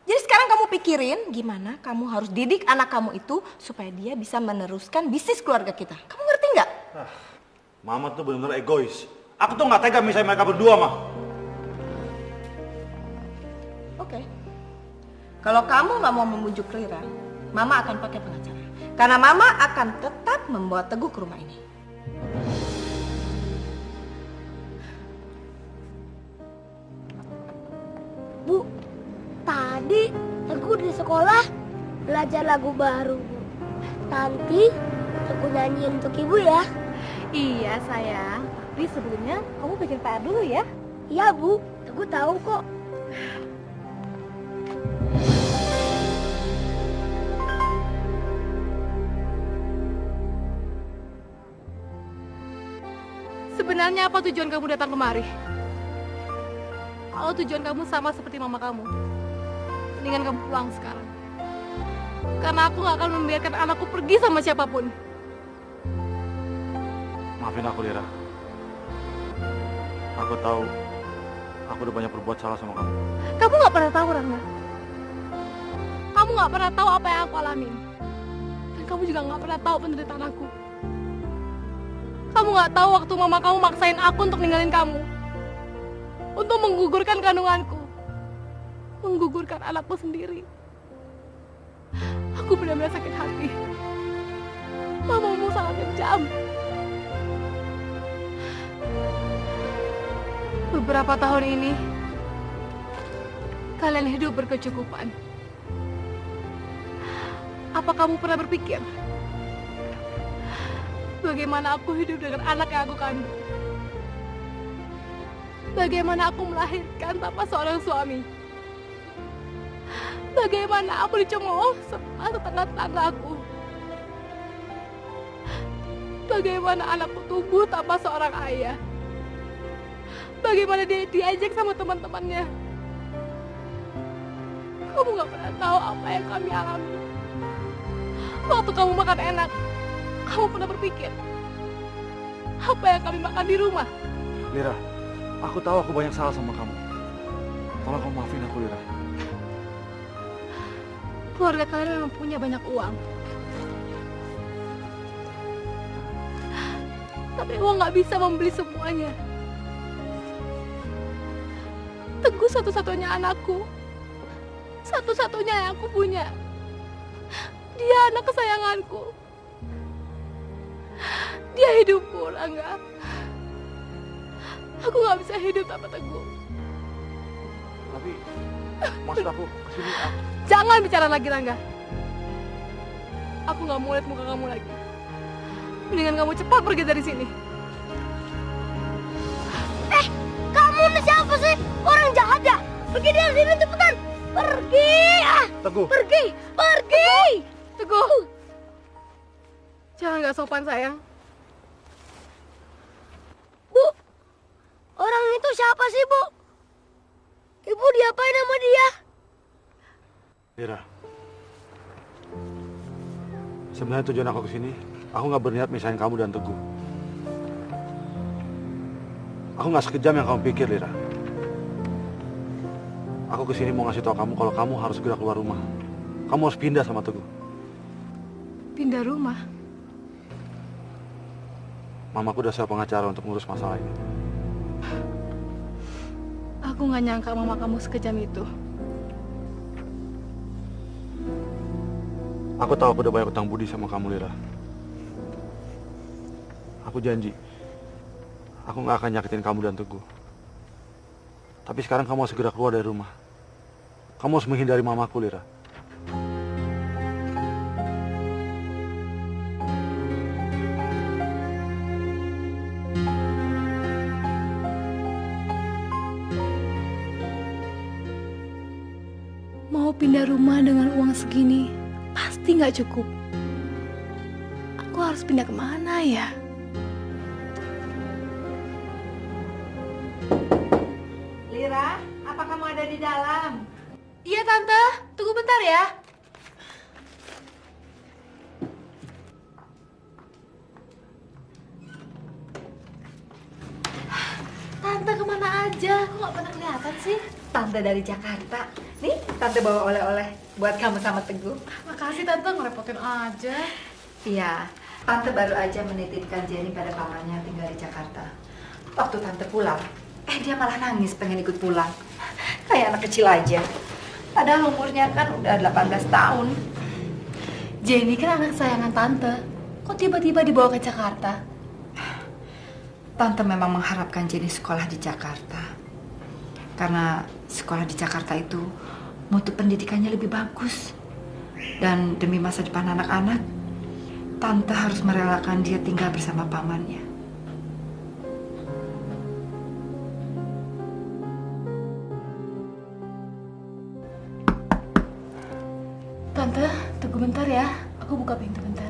Jadi sekarang kamu pikirin gimana kamu harus didik anak kamu itu supaya dia bisa meneruskan bisnis keluarga kita. Kamu ngerti nggak? Mama tuh benar-benar egois. Aku tuh nggak tega misalnya mereka berdua, mah. Oke. Kalau kamu nggak mau membujuk Lira, Mama akan pakai pengacara. Karena Mama akan tetap membawa Teguh ke rumah ini. Bu, tadi Teguh di sekolah belajar lagu baru, Bu. Nanti Teguh nyanyiin untuk Ibu ya. Iya sayang, tapi sebelumnya kamu bikin PR dulu ya. Iya Bu, Teguh tahu kok. Sebenarnya apa tujuan kamu datang kemari? Kalau tujuan kamu sama seperti mama kamu, mendingan kamu pulang sekarang. Karena aku gak akan membiarkan anakku pergi sama siapapun. Maafin aku, Lira. Aku tahu aku udah banyak berbuat salah sama kamu. Kamu gak pernah tahu, Rangga. Kamu gak pernah tahu apa yang aku alamin. Dan kamu juga gak pernah tahu penderitaan aku. Kamu gak tahu waktu mama kamu maksain aku untuk ninggalin kamu. Untuk menggugurkan kandunganku. Menggugurkan anakku sendiri. Aku benar-benar sakit hati. Mamamu sangat kejam. Beberapa tahun ini, kalian hidup berkecukupan. Apa kamu pernah berpikir bagaimana aku hidup dengan anak yang aku kandung? Bagaimana aku melahirkan tanpa seorang suami? Bagaimana aku dicemooh sama tetangga-tetanggaku? Bagaimana anakku tumbuh tanpa seorang ayah? Bagaimana dia diajak sama teman-temannya? Kamu gak pernah tahu apa yang kami alami. Waktu kamu makan enak, kamu pernah berpikir apa yang kami makan di rumah? Lira, aku tahu aku banyak salah sama kamu. Tolong kamu maafin aku, Lira. Keluarga kalian memang punya banyak uang. Tapi uang gak bisa membeli semuanya. Teguh satu-satunya anakku. Satu-satunya yang aku punya. Dia anak kesayanganku. Dia hidupku, Rangga. Aku gak bisa hidup tanpa Teguh. Tapi, maksud aku kesini. Jangan bicara lagi, Rangga. Aku gak mau lihat muka kamu lagi. Mendingan kamu cepat pergi dari sini. Kamu ini siapa sih? Orang jahat ya? Pergi dari sini cepetan. Pergi. Teguh. Pergi. Pergi. Teguh. Jangan gak sopan, sayang. Bu, orang itu siapa sih, Bu? Ibu diapain sama dia? Lira, sebenarnya tujuan aku kesini, aku nggak berniat misahin kamu dan Teguh. Aku nggak sekejam yang kamu pikir, Lira. Aku kesini mau ngasih tahu kamu kalau kamu harus segera keluar rumah. Kamu harus pindah sama Teguh. Pindah rumah? Mamaku udah sewa pengacara untuk ngurus masalah ini. Aku gak nyangka mama kamu sekejam itu. Aku tahu aku udah banyak utang budi sama kamu, Lira. Aku janji, aku nggak akan nyakitin kamu dan Teguh. Tapi sekarang kamu harus segera keluar dari rumah. Kamu harus menghindari mamaku, Lira. Mau pindah rumah dengan uang segini pasti nggak cukup. Aku harus pindah kemana ya? apa kamu ada di dalam? Iya Tante, tunggu bentar ya. Tante kemana aja? Kok nggak pernah kelihatan sih? Tante dari Jakarta. Nih, Tante bawa oleh-oleh buat kamu sama Teguh. Makasih Tante, ngerepotin aja. Iya, Tante baru aja menitipkan Jenny pada pamannya yang tinggal di Jakarta. Waktu Tante pulang, dia malah nangis pengen ikut pulang. Kayak anak kecil aja. Padahal umurnya kan udah 18 tahun. Jenny kan anak sayangan Tante. Kok tiba-tiba dibawa ke Jakarta? Tante memang mengharapkan Jenny sekolah di Jakarta. Karena sekolah di Jakarta itu mutu pendidikannya lebih bagus. Dan demi masa depan anak-anak, Tante harus merelakan dia tinggal bersama pamannya. Tante, tunggu bentar ya. Aku buka pintu bentar.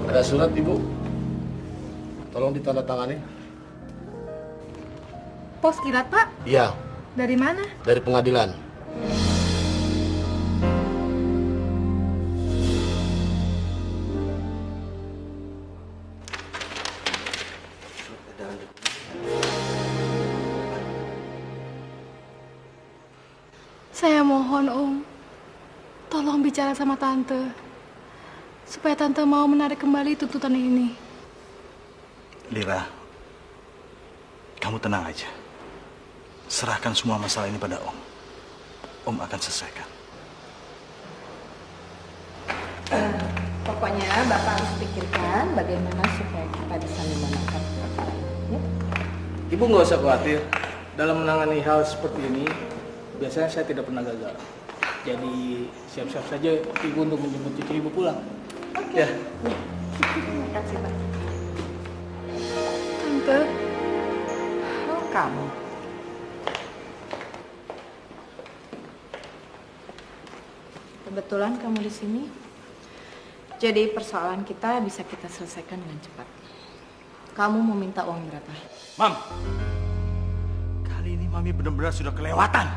Ada surat, Ibu. Tolong ditandatangani. Pos kilat, Pak? Iya, Dari mana? dari pengadilan. Saya mohon, Om. Tolong bicara sama Tante. Supaya Tante mau menarik kembali tuntutan ini. Lira, kamu tenang aja. Serahkan semua masalah ini pada Om. Om akan selesaikan. Pokoknya Bapak harus pikirkan bagaimana supaya kita bisa memenangkan perkara ini. Ibu nggak usah khawatir. Dalam menangani hal seperti ini, biasanya saya tidak pernah gagal. Jadi siap-siap saja Ibu untuk menjemput cucu Ibu pulang. Oke. Ya. Terima kasih, Pak. Tante. Oh, kamu. Kebetulan kamu di sini. Jadi persoalan kita bisa kita selesaikan dengan cepat. Kamu mau minta uang berapa? Mam, kali ini Mami benar-benar sudah kelewatan.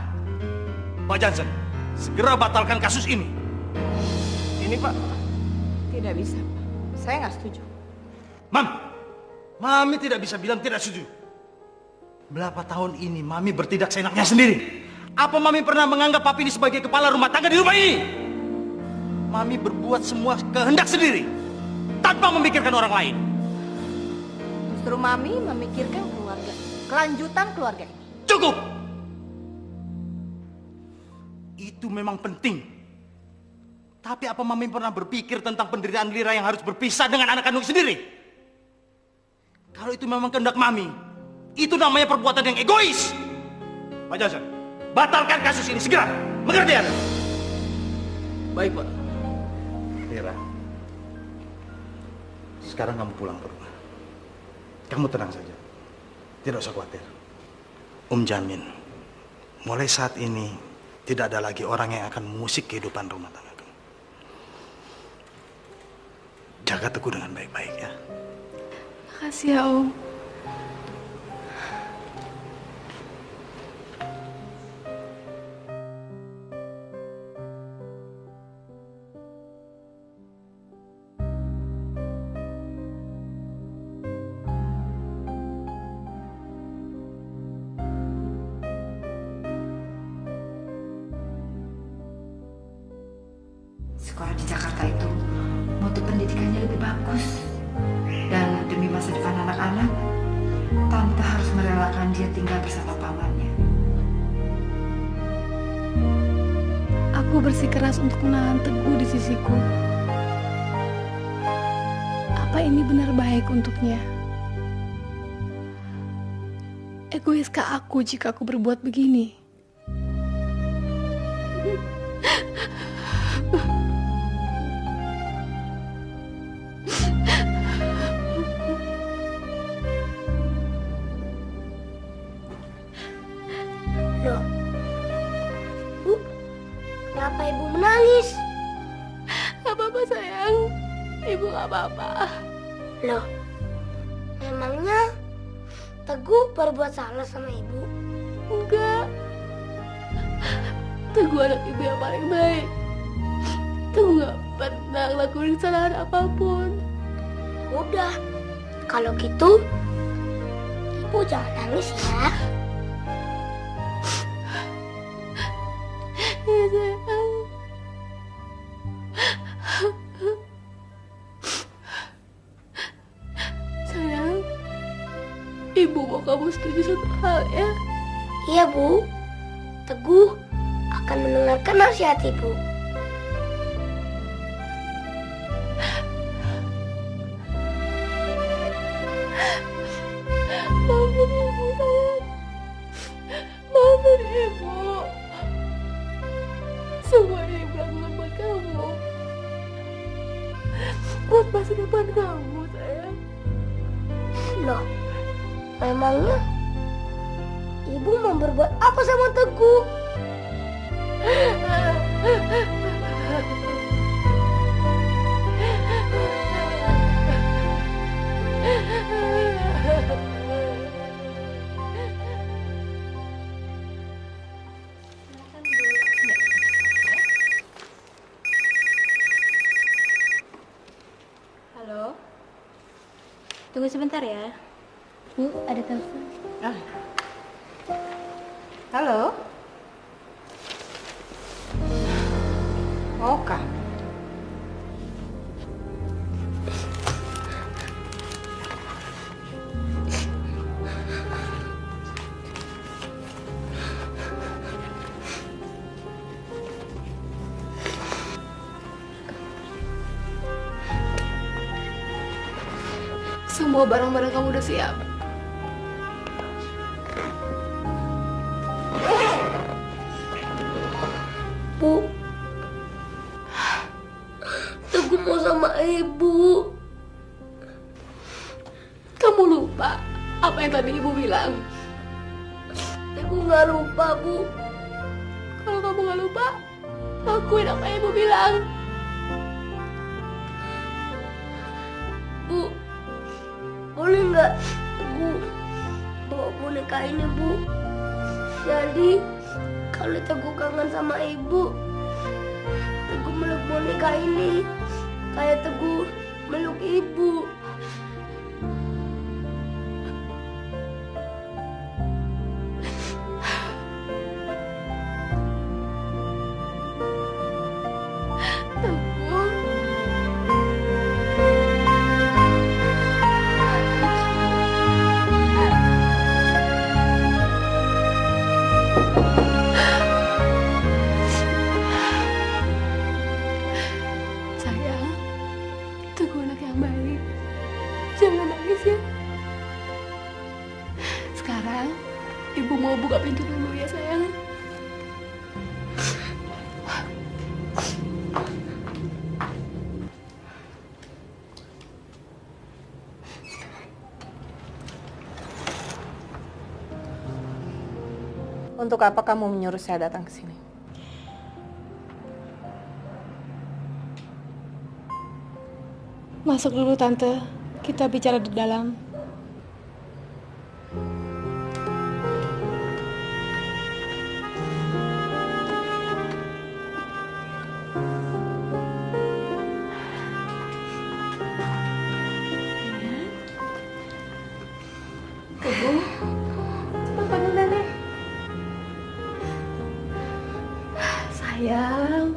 Pak Johnson, segera batalkan kasus ini. Ini Pak. Tidak bisa, Pak. Saya nggak setuju. Mam, Mami tidak bisa bilang tidak setuju. Berapa tahun ini Mami bertindak seenaknya sendiri. Apa Mami pernah menganggap Papi ini sebagai kepala rumah tangga di rumah ini? Mami berbuat semua kehendak sendiri, tanpa memikirkan orang lain. Justru Mami memikirkan keluarga, kelanjutan keluarga ini. Cukup! Itu memang penting. Tapi apa Mami pernah berpikir tentang penderitaan Lira yang harus berpisah dengan anak kandung sendiri? Kalau itu memang kehendak Mami, itu namanya perbuatan yang egois. Pak Johnson, batalkan kasus ini segera. Mengerti Anda? Baik, Pak. Lira, sekarang kamu pulang ke rumah. Kamu tenang saja. Tidak usah khawatir. Om jamin, mulai saat ini tidak ada lagi orang yang akan mengusik kehidupan rumah tangga kamu. Jaga Teguh dengan baik-baik ya. Makasih ya, Om. Sekolah di Jakarta itu mutu pendidikannya lebih bagus. Dan demi masa depan anak-anak, Tante harus merelakan dia tinggal bersama pamannya. Aku bersikeras untuk menahan Teguh di sisiku. Apa ini benar baik untuknya? Egoiskah aku jika aku berbuat begini? Loh, Bu, kenapa Ibu menangis? Gak apa-apa sayang, Ibu nggak apa-apa. Loh, memangnya Teguh berbuat salah sama ibu? Enggak. Teguh anak ibu yang paling baik. Teguh nggak pernah ngelakuin kesalahan apapun. Udah, kalau gitu ibu jangan nangis ya. Ya sayang. Sayang, ibu mau kamu setuju satu hal ya. Iya Bu, Teguh akan mendengarkan nasihat ibu. Maafin ibu sayang. Maafin ibu. Semua ini bukan buat kamu. Buat masa depan kamu sayang. Loh, memangnya ibu mau berbuat apa sama Teguh? Halo. Tunggu sebentar ya. Bu, ada telepon. Halo? Oh, Kak. Semua barang-barang kamu udah siap. Bu, Teguh mau sama ibu. Kamu lupa apa yang tadi ibu bilang? Teguh nggak lupa, Bu. Kalau kamu nggak lupa, lakuin apa yang ibu bilang. Bu, boleh nggak Teguh bawa boneka ini, Bu? Jadi kalau Teguh kangen sama ibu, Teguh meluk boneka ini kayak Teguh meluk ibu. Sayang, Teguh anak yang baik. Jangan nangis ya. Sekarang, ibu mau buka pintu dulu ya sayang. Untuk apa kamu menyuruh saya datang ke sini? Masuk dulu tante, kita bicara di dalam. Teguh, cepat panggil nenek. Sayang,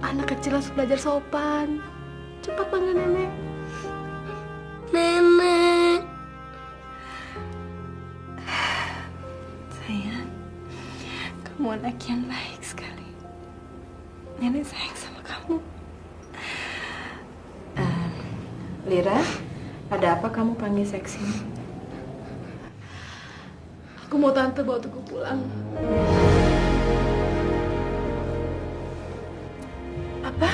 anak kecil harus belajar sopan. Cepat panggil nenek. Nenek. Sayang, kamu anak yang baik sekali. Nenek sayang sama kamu. Lira, ada apa kamu panggil saya kesini? Aku mau tante bawa Teguh pulang. Apa?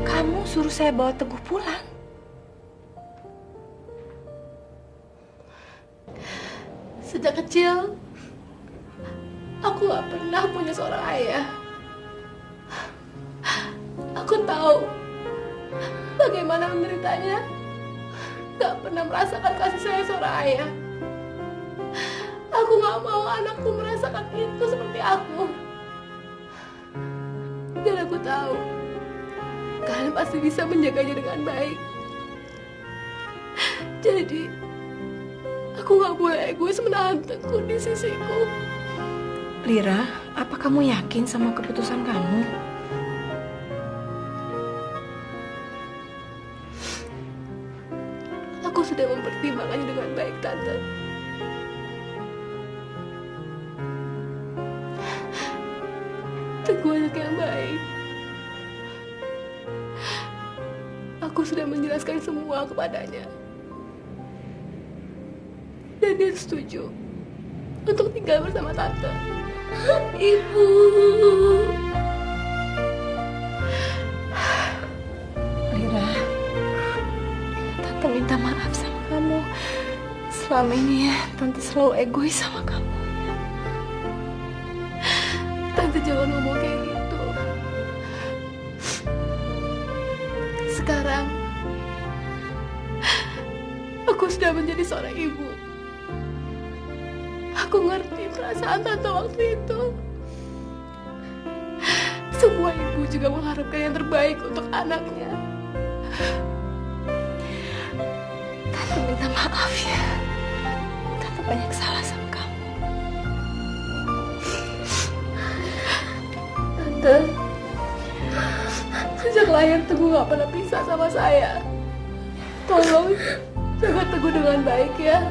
Kamu suruh saya bawa Teguh pulang? Sejak kecil, aku gak pernah punya seorang ayah. Aku tahu Bagaimana menderitanya? Gak pernah merasakan kasih sayang seorang ayah. Aku gak mau anakku merasakan itu seperti aku. Dan aku tahu kalian pasti bisa menjaganya dengan baik. Jadi aku gak boleh egois menahan Teguh di sisiku. Lira, apa kamu yakin sama keputusan kamu? Aku sudah mempertimbangkannya dengan baik, Tante. Teguh anak yang baik. Aku sudah menjelaskan semua kepadanya. Dan dia setuju untuk tinggal bersama Tante. Ibu. Lira, Tante minta maaf sama kamu. Selama ini ya, Tante selalu egois sama kamu. Tante jangan ngomong kayak gitu. Sekarang aku sudah menjadi seorang ibu. Aku ngerti perasaan Tante waktu itu. Semua ibu juga mengharapkan yang terbaik untuk anaknya. Tante minta maaf ya. Tante banyak salah sama kamu. Tante, sejak lahir Teguh gak pernah pisah sama saya. Tolong jaga Teguh dengan baik ya.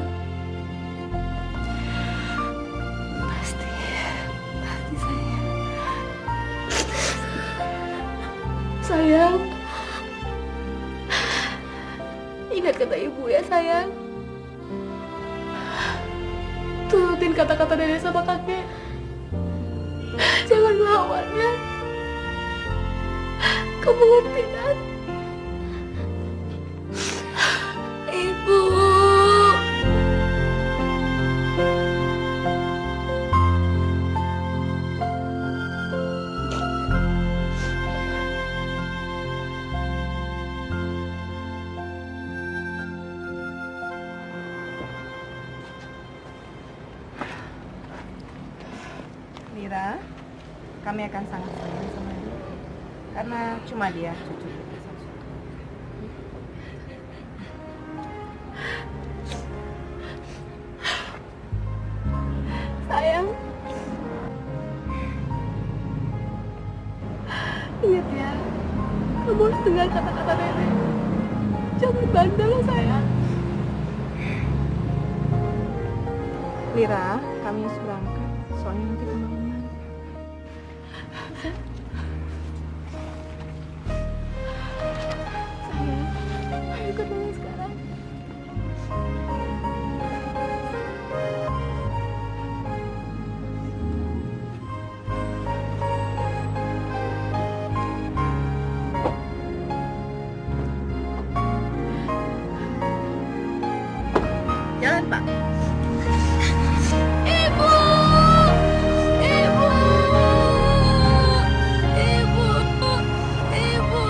Sayang, ingat kata ibu ya sayang. Turutin kata-kata nenek sama kakek. Jangan melawan ya. Kamu ngerti kan? Ibu. Lira, kami akan sangat sayang sama dia karena cuma dia cucu kita satu. Sayang, ingat ya, kamu harus dengar kata-kata nenek. Jangan bandel loh sayang. Lira, kami harus berangkat soalnya nanti kemalaman. Sayang, ayo ikut nenek sekarang. Jalan, Pak. Ibu! Ibu! Ibu! Ibu!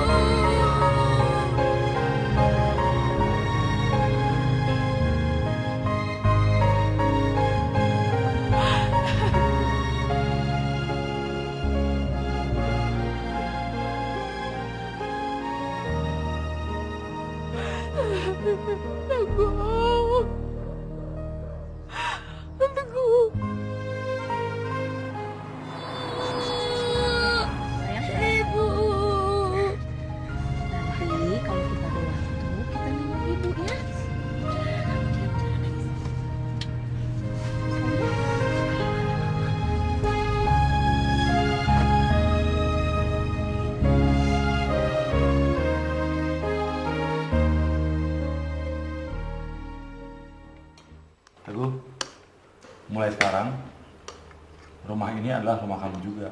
Teguh. Teguh. Ibu. Nanti kalau kita ada waktu, kita nengok ibu ya. Teguh, mulai sekarang rumah ini adalah rumah kamu juga.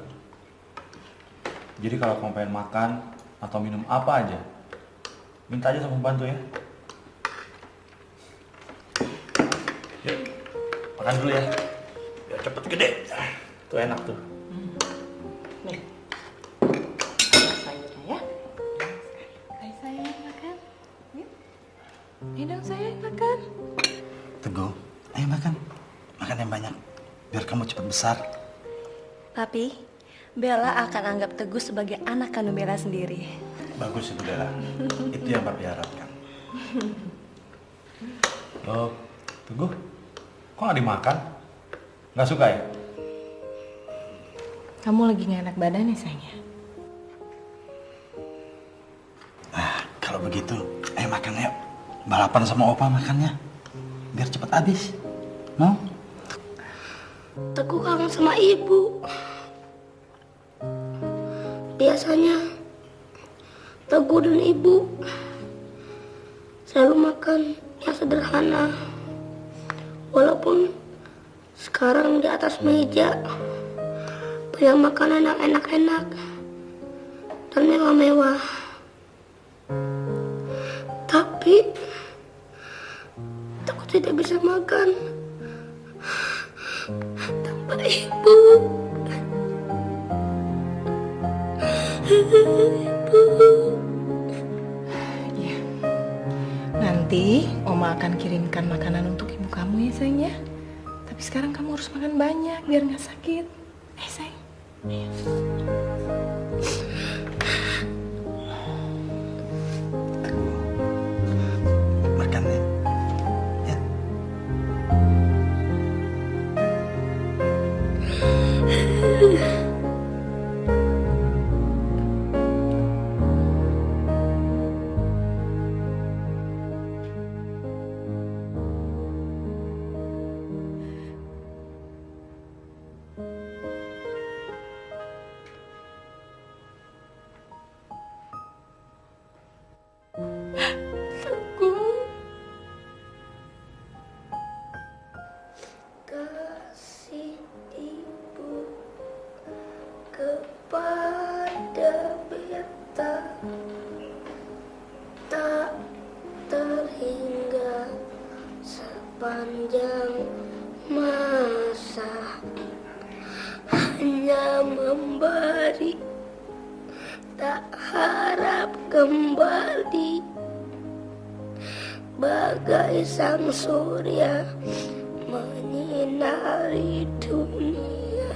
Jadi kalau kamu pengen makan atau minum apa aja, minta aja sama pembantu ya. Yuk, makan dulu ya. Biar cepet gede. Tuh enak tuh. Nih, sayurnya ya. Hai sayang. Ini dong sayang, makan. Teguh, ayo makan. Makan yang banyak, biar kamu cepat besar. Papi, Bella akan anggap Teguh sebagai anak kandung Bella sendiri. Bagus itu Bella, itu yang papi harapkan. Loh, Teguh, kok nggak dimakan? Nggak suka ya? Kamu lagi gak enak badan ya sayangnya? Kalau begitu, ayo makan yuk. Balapan sama Opa makannya, biar cepat habis. Mau? Teguh kangen sama ibu. Biasanya Teguh dan ibu selalu makan yang sederhana. Walaupun sekarang di atas meja banyak makanan yang enak-enak dan mewah-mewah. Tapi Teguh tidak bisa makan tanpa ibu. Iya. Nanti Oma akan kirimkan makanan untuk ibu kamu ya sayang ya. Tapi sekarang kamu harus makan banyak biar nggak sakit. Sayang. Ayo. Makan ya. Kasih ibu kepada beta tak terhingga sepanjang masa, hanya memberi tak harap kembali, bagai sang surya menyinari dunia.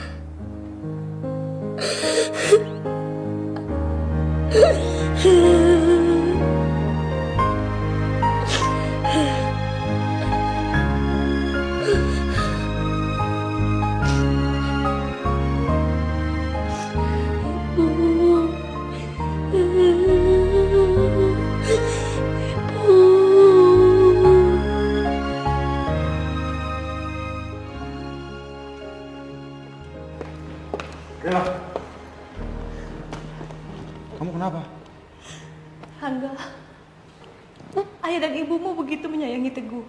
Bella, kamu kenapa? Angga, ayah dan ibumu begitu menyayangi Teguh.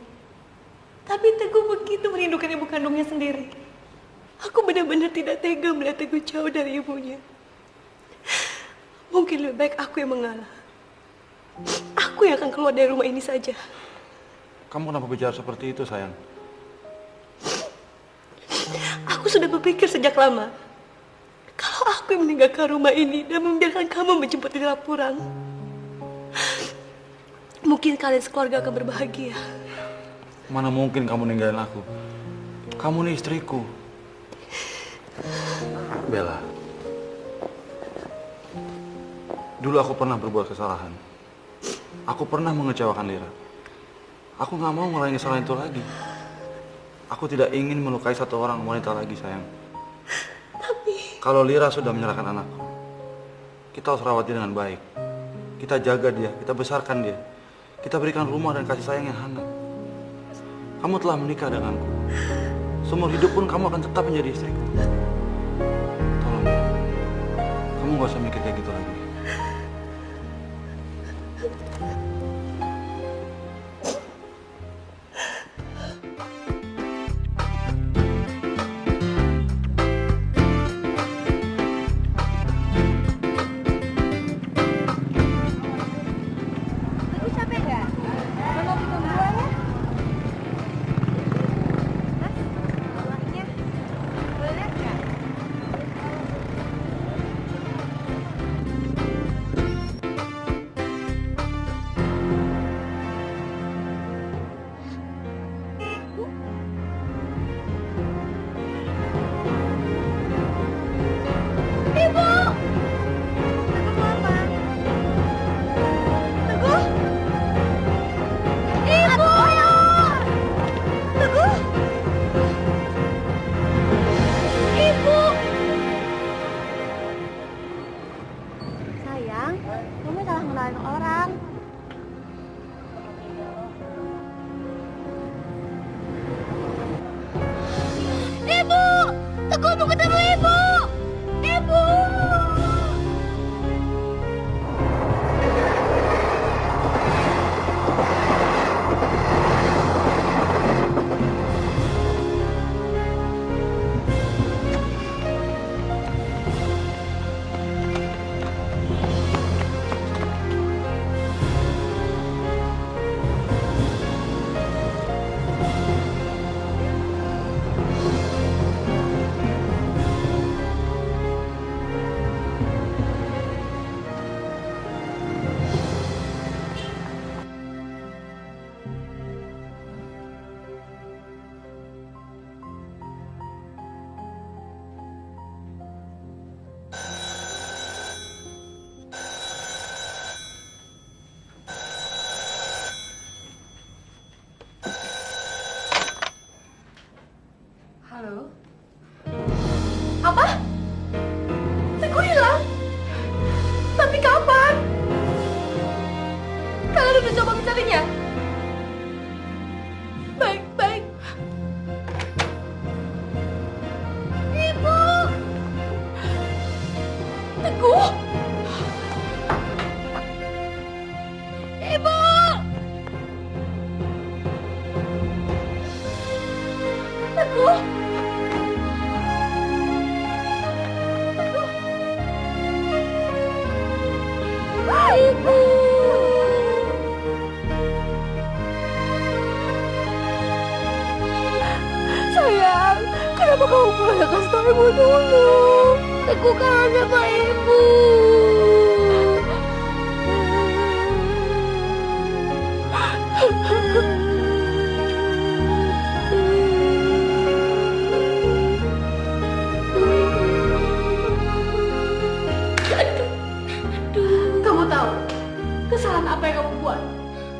Tapi Teguh begitu merindukan ibu kandungnya sendiri. Aku benar-benar tidak tega melihat Teguh jauh dari ibunya. Mungkin lebih baik aku yang mengalah. Aku yang akan keluar dari rumah ini saja. Kamu kenapa bicara seperti itu, sayang? Aku sudah berpikir sejak lama. Kalau aku yang meninggalkan rumah ini dan membiarkan kamu menjemput di Lapurang, mungkin kalian sekeluarga akan berbahagia. Mana mungkin kamu ninggalin aku? Kamu nih istriku. Bella, dulu aku pernah berbuat kesalahan. Aku pernah mengecewakan Lira. Aku gak mau ngulangin kesalahan itu lagi. Aku tidak ingin melukai satu orang wanita lagi, sayang. Kalau Lira sudah menyerahkan anakku, kita harus rawat dia dengan baik. Kita jaga dia, kita besarkan dia. Kita berikan rumah dan kasih sayang yang hangat. Kamu telah menikah denganku. Seumur hidup pun kamu akan tetap menjadi istriku. Tolong ya, kamu gak usah mikir kayak gitu lagi. Kenapa kamu pulang ya kasih tahu ibu dulu? Teguh kangen sama ibu. Kamu tahu kesalahan apa yang kamu buat?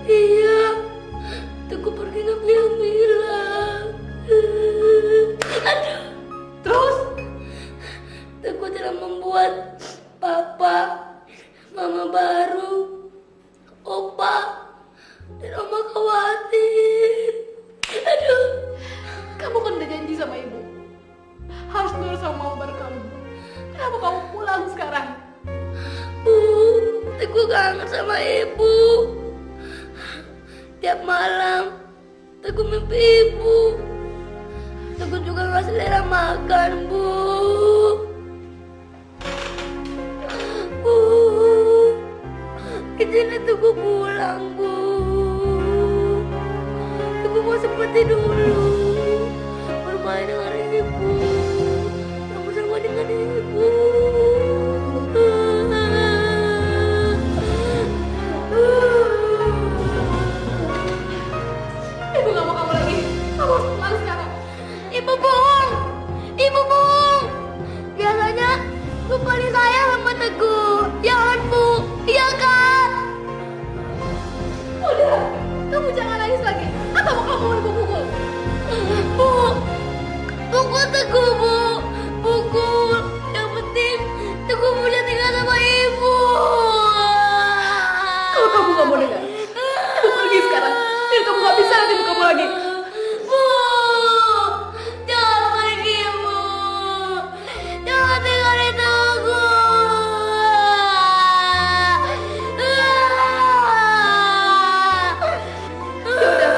Iya, Teguh pergi ngambil Mila. Aduh. Terus? Teguh telah membuat papa, mama baru, opa, dan oma khawatir. Aduh. Kamu kan udah janji sama ibu harus nurut sama mama baru kamu. Kenapa kamu pulang sekarang? Bu, Teguh kangen sama ibu. Tiap malam Teguh mimpi ibu. Teguh juga gak selera makan, Bu. Bu, izinin Teguh pulang, Bu. Teguh mau seperti dulu, bermain dengan ibu, bersama dengan ibu. Ibu gak mau kamu lagi. Kamu harus pulang sekarang. Ibu bohong, ibu bohong. Biasanya Bu paling sayang sama Teguh. Ya kan, Bu? Iya kan? Udah, kamu jangan nangis lagi. Atau mau kamu ibu pukul? Bu, pukul Teguh, Bu. Pukul. Yang penting Teguh punya tinggal sama ibu. Kalau kamu gak mau dengar, ibu pergi sekarang. Dan kamu gak bisa lihat ibu kamu lagi. Bu, jangan pergi, Bu. Jangan tinggalin Ya udah,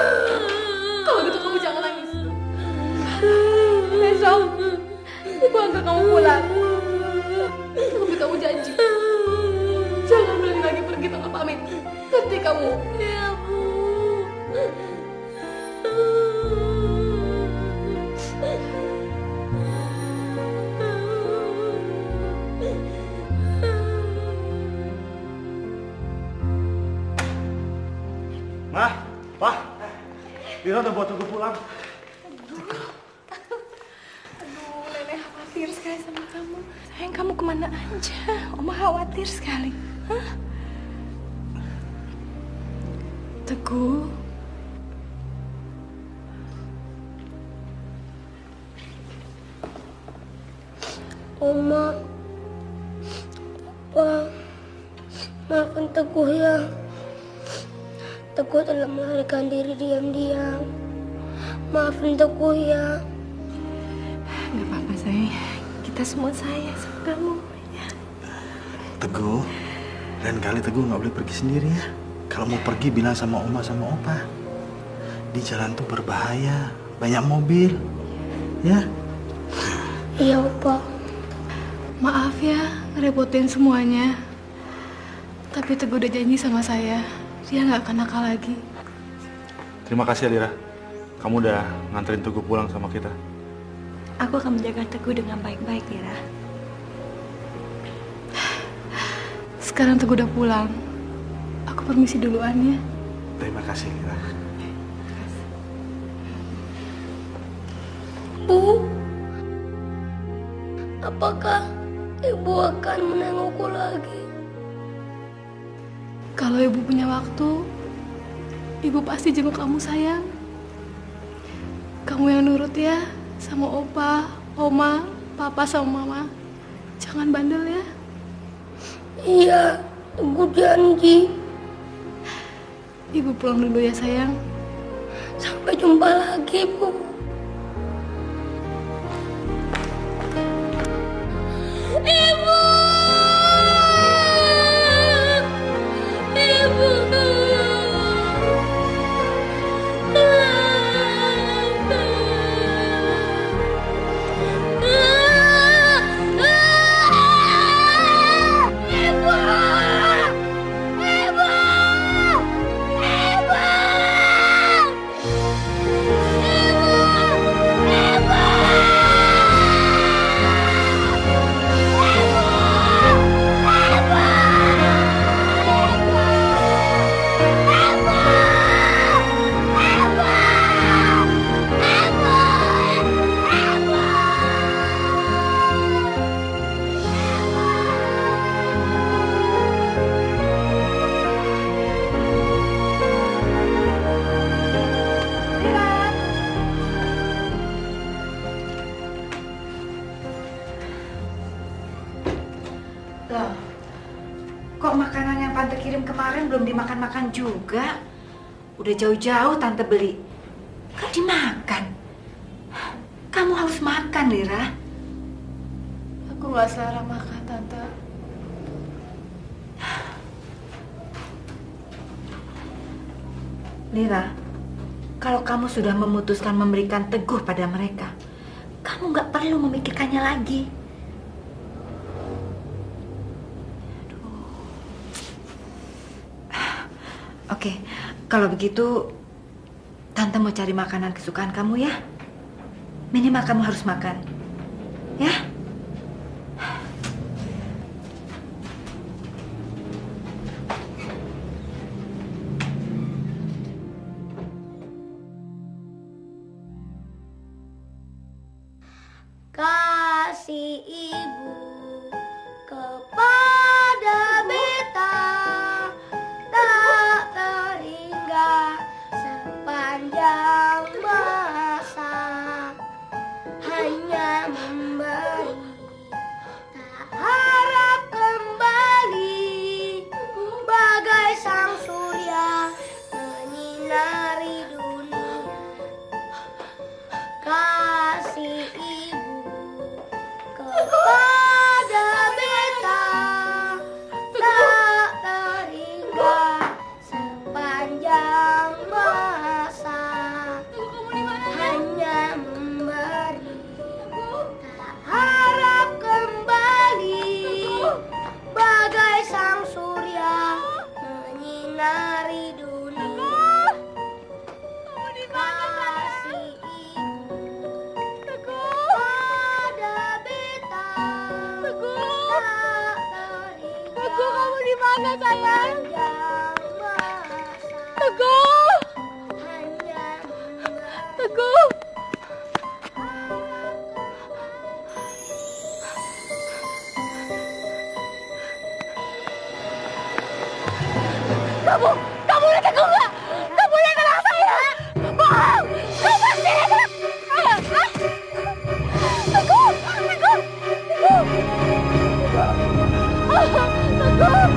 kalau gitu kamu jangan nangis. Besok, ibu antar kamu pulang. Tapi kamu janji, jangan berani lagi pergi tanpa pamit. Ngerti kamu? Iya, Bu. Ma, Pa, Lira udah buat Teguh pulang. Aduh, Nenek khawatir sekali sama kamu. Sayang, kamu kemana aja? Oma khawatir sekali. Hah? Teguh. Oma, Papa, maafkan Teguh ya. Teguh telah melarikan diri diam-diam. Maafin Teguh ya. Gak apa-apa, sayang. Kita semua sayang sama kamu. Ya. Teguh, lain kali Teguh nggak boleh pergi sendiri ya. Kalau mau pergi bilang sama Oma sama Opa. Di jalan tuh berbahaya, banyak mobil. Ya. Iya, Opa. Maaf ya, ngerepotin semuanya. Tapi Teguh udah janji sama saya, dia nggak akan nakal lagi. Terima kasih ya, Lira. Kamu udah nganterin Teguh pulang sama kita. Aku akan menjaga Teguh dengan baik-baik, Lira. Sekarang Teguh udah pulang. Aku permisi duluan ya. Terima kasih, Lira. Bu, apakah Ibu akan menengokku lagi? Kalau ibu punya waktu, ibu pasti jenguk kamu, sayang. Kamu yang nurut ya sama opa, oma, papa sama mama. Jangan bandel ya. Iya, Teguh janji. Ibu pulang dulu ya, sayang. Sampai jumpa lagi, Bu. Ibu! Ibu! makanan belum dimakan-makan juga. Udah jauh-jauh Tante beli. Gak dimakan. Kamu harus makan, Lira. Aku gak selera makan, Tante. Lira, kalau kamu sudah memutuskan memberikan Teguh pada mereka, kamu gak perlu memikirkannya lagi. Oke, kalau begitu Tante mau cari makanan kesukaan kamu ya. Minimal kamu harus makan. Ya? Kasih ibu kepada beta tak terhingga sepanjang masa, hanya memberi tak harap kembali, bagai sang surya menyinari dunia. Kasih kepada beta tak terhingga sepanjang masa, hanya memberi tak harap kembali, bagai sang surya menyinari dunia. Kasih Teguh, kamu di mana sayang? Teguh, Teguh. Kamu lihat Teguh nggak? Kamu lihat anak saya? Bohong! Kamu pasti lihat. Teguh, Teguh, Teguh. Teguh!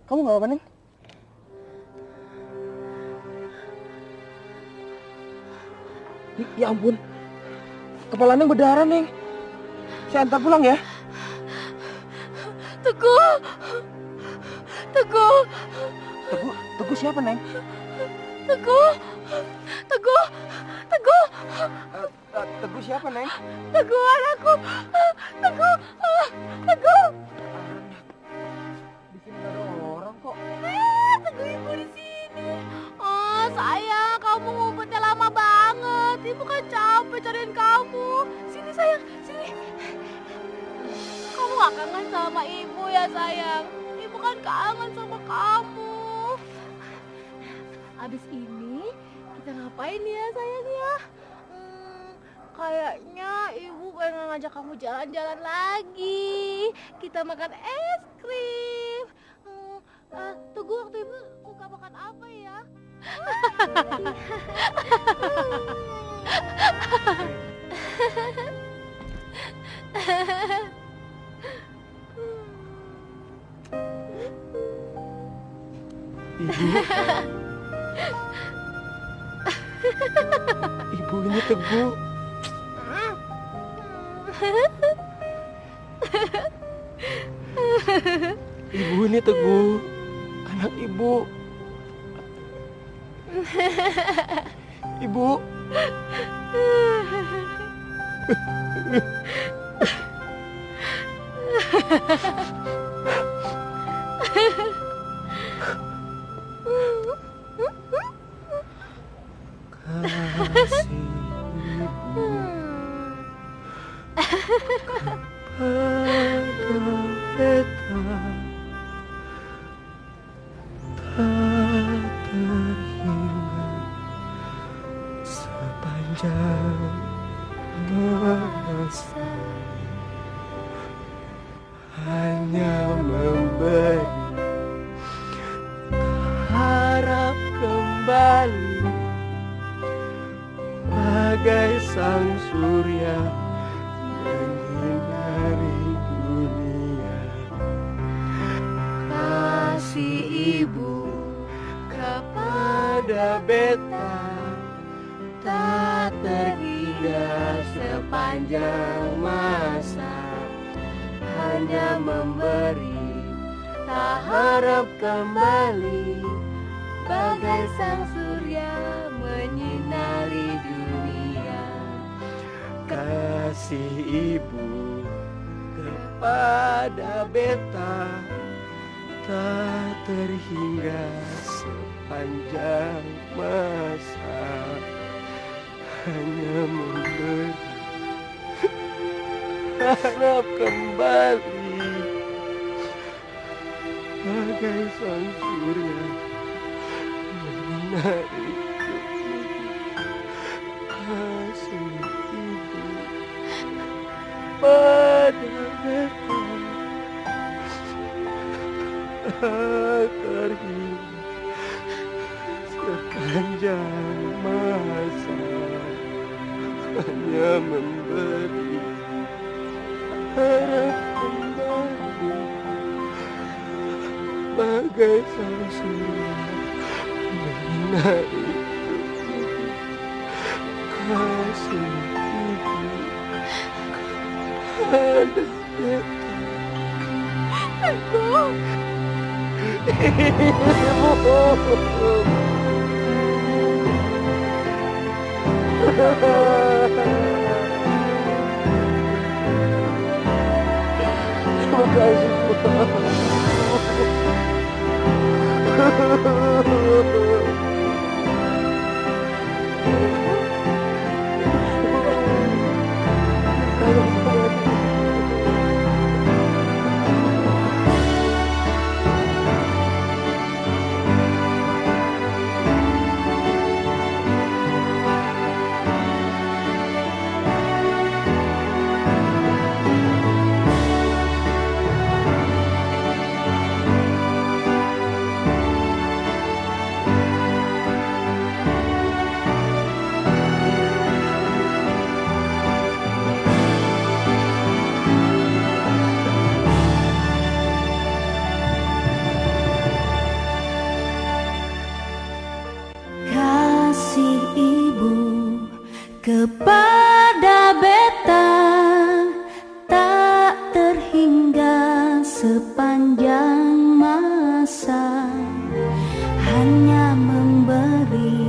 Kamu nggak apa-apa, Neng? Ya ampun, kepala Neng berdarah, Neng. Saya antar pulang ya. Teguh, Teguh. Teguh siapa, Neng? Teguh, Teguh, Teguh. Teguh siapa, Neng? Teguh anakku. Teguh, Teguh. Teguh ibu di sini. Oh sayang, kamu ngumpetnya lama banget. Ibu kan capek cariin kamu. Sini sayang, sini. Kamu gak kangen sama ibu ya sayang? Ibu kan kangen sama kamu. Abis ini kita ngapain ya sayang ya? Kayaknya ibu pengen ngajak kamu jalan-jalan lagi. Kita makan es krim. Teguh waktu ibu suka makan apa ya? Ibu ini Teguh. Ibu ini Teguh, anak ibu. Ibu. Kasih ibu. bagai sang surya menyinari dunia. Kasih ibu kepada beta tak terhingga sepanjang masa, hanya memberi tak harap kembali, bagai sang surya menyinari dunia. Kasih ibu kepada beta tak terhingga sepanjang masa, hanya memberi harap kembali, bagai sang surya menyinari kasih ibu pada beta tak terhingga sepanjang masa, hanya memberi harap kembali, bagai sang surya menyinari kasih ibu pada beta. Terima kasih, Kasih ibu kepada beta tak terhingga sepanjang masa, hanya memberi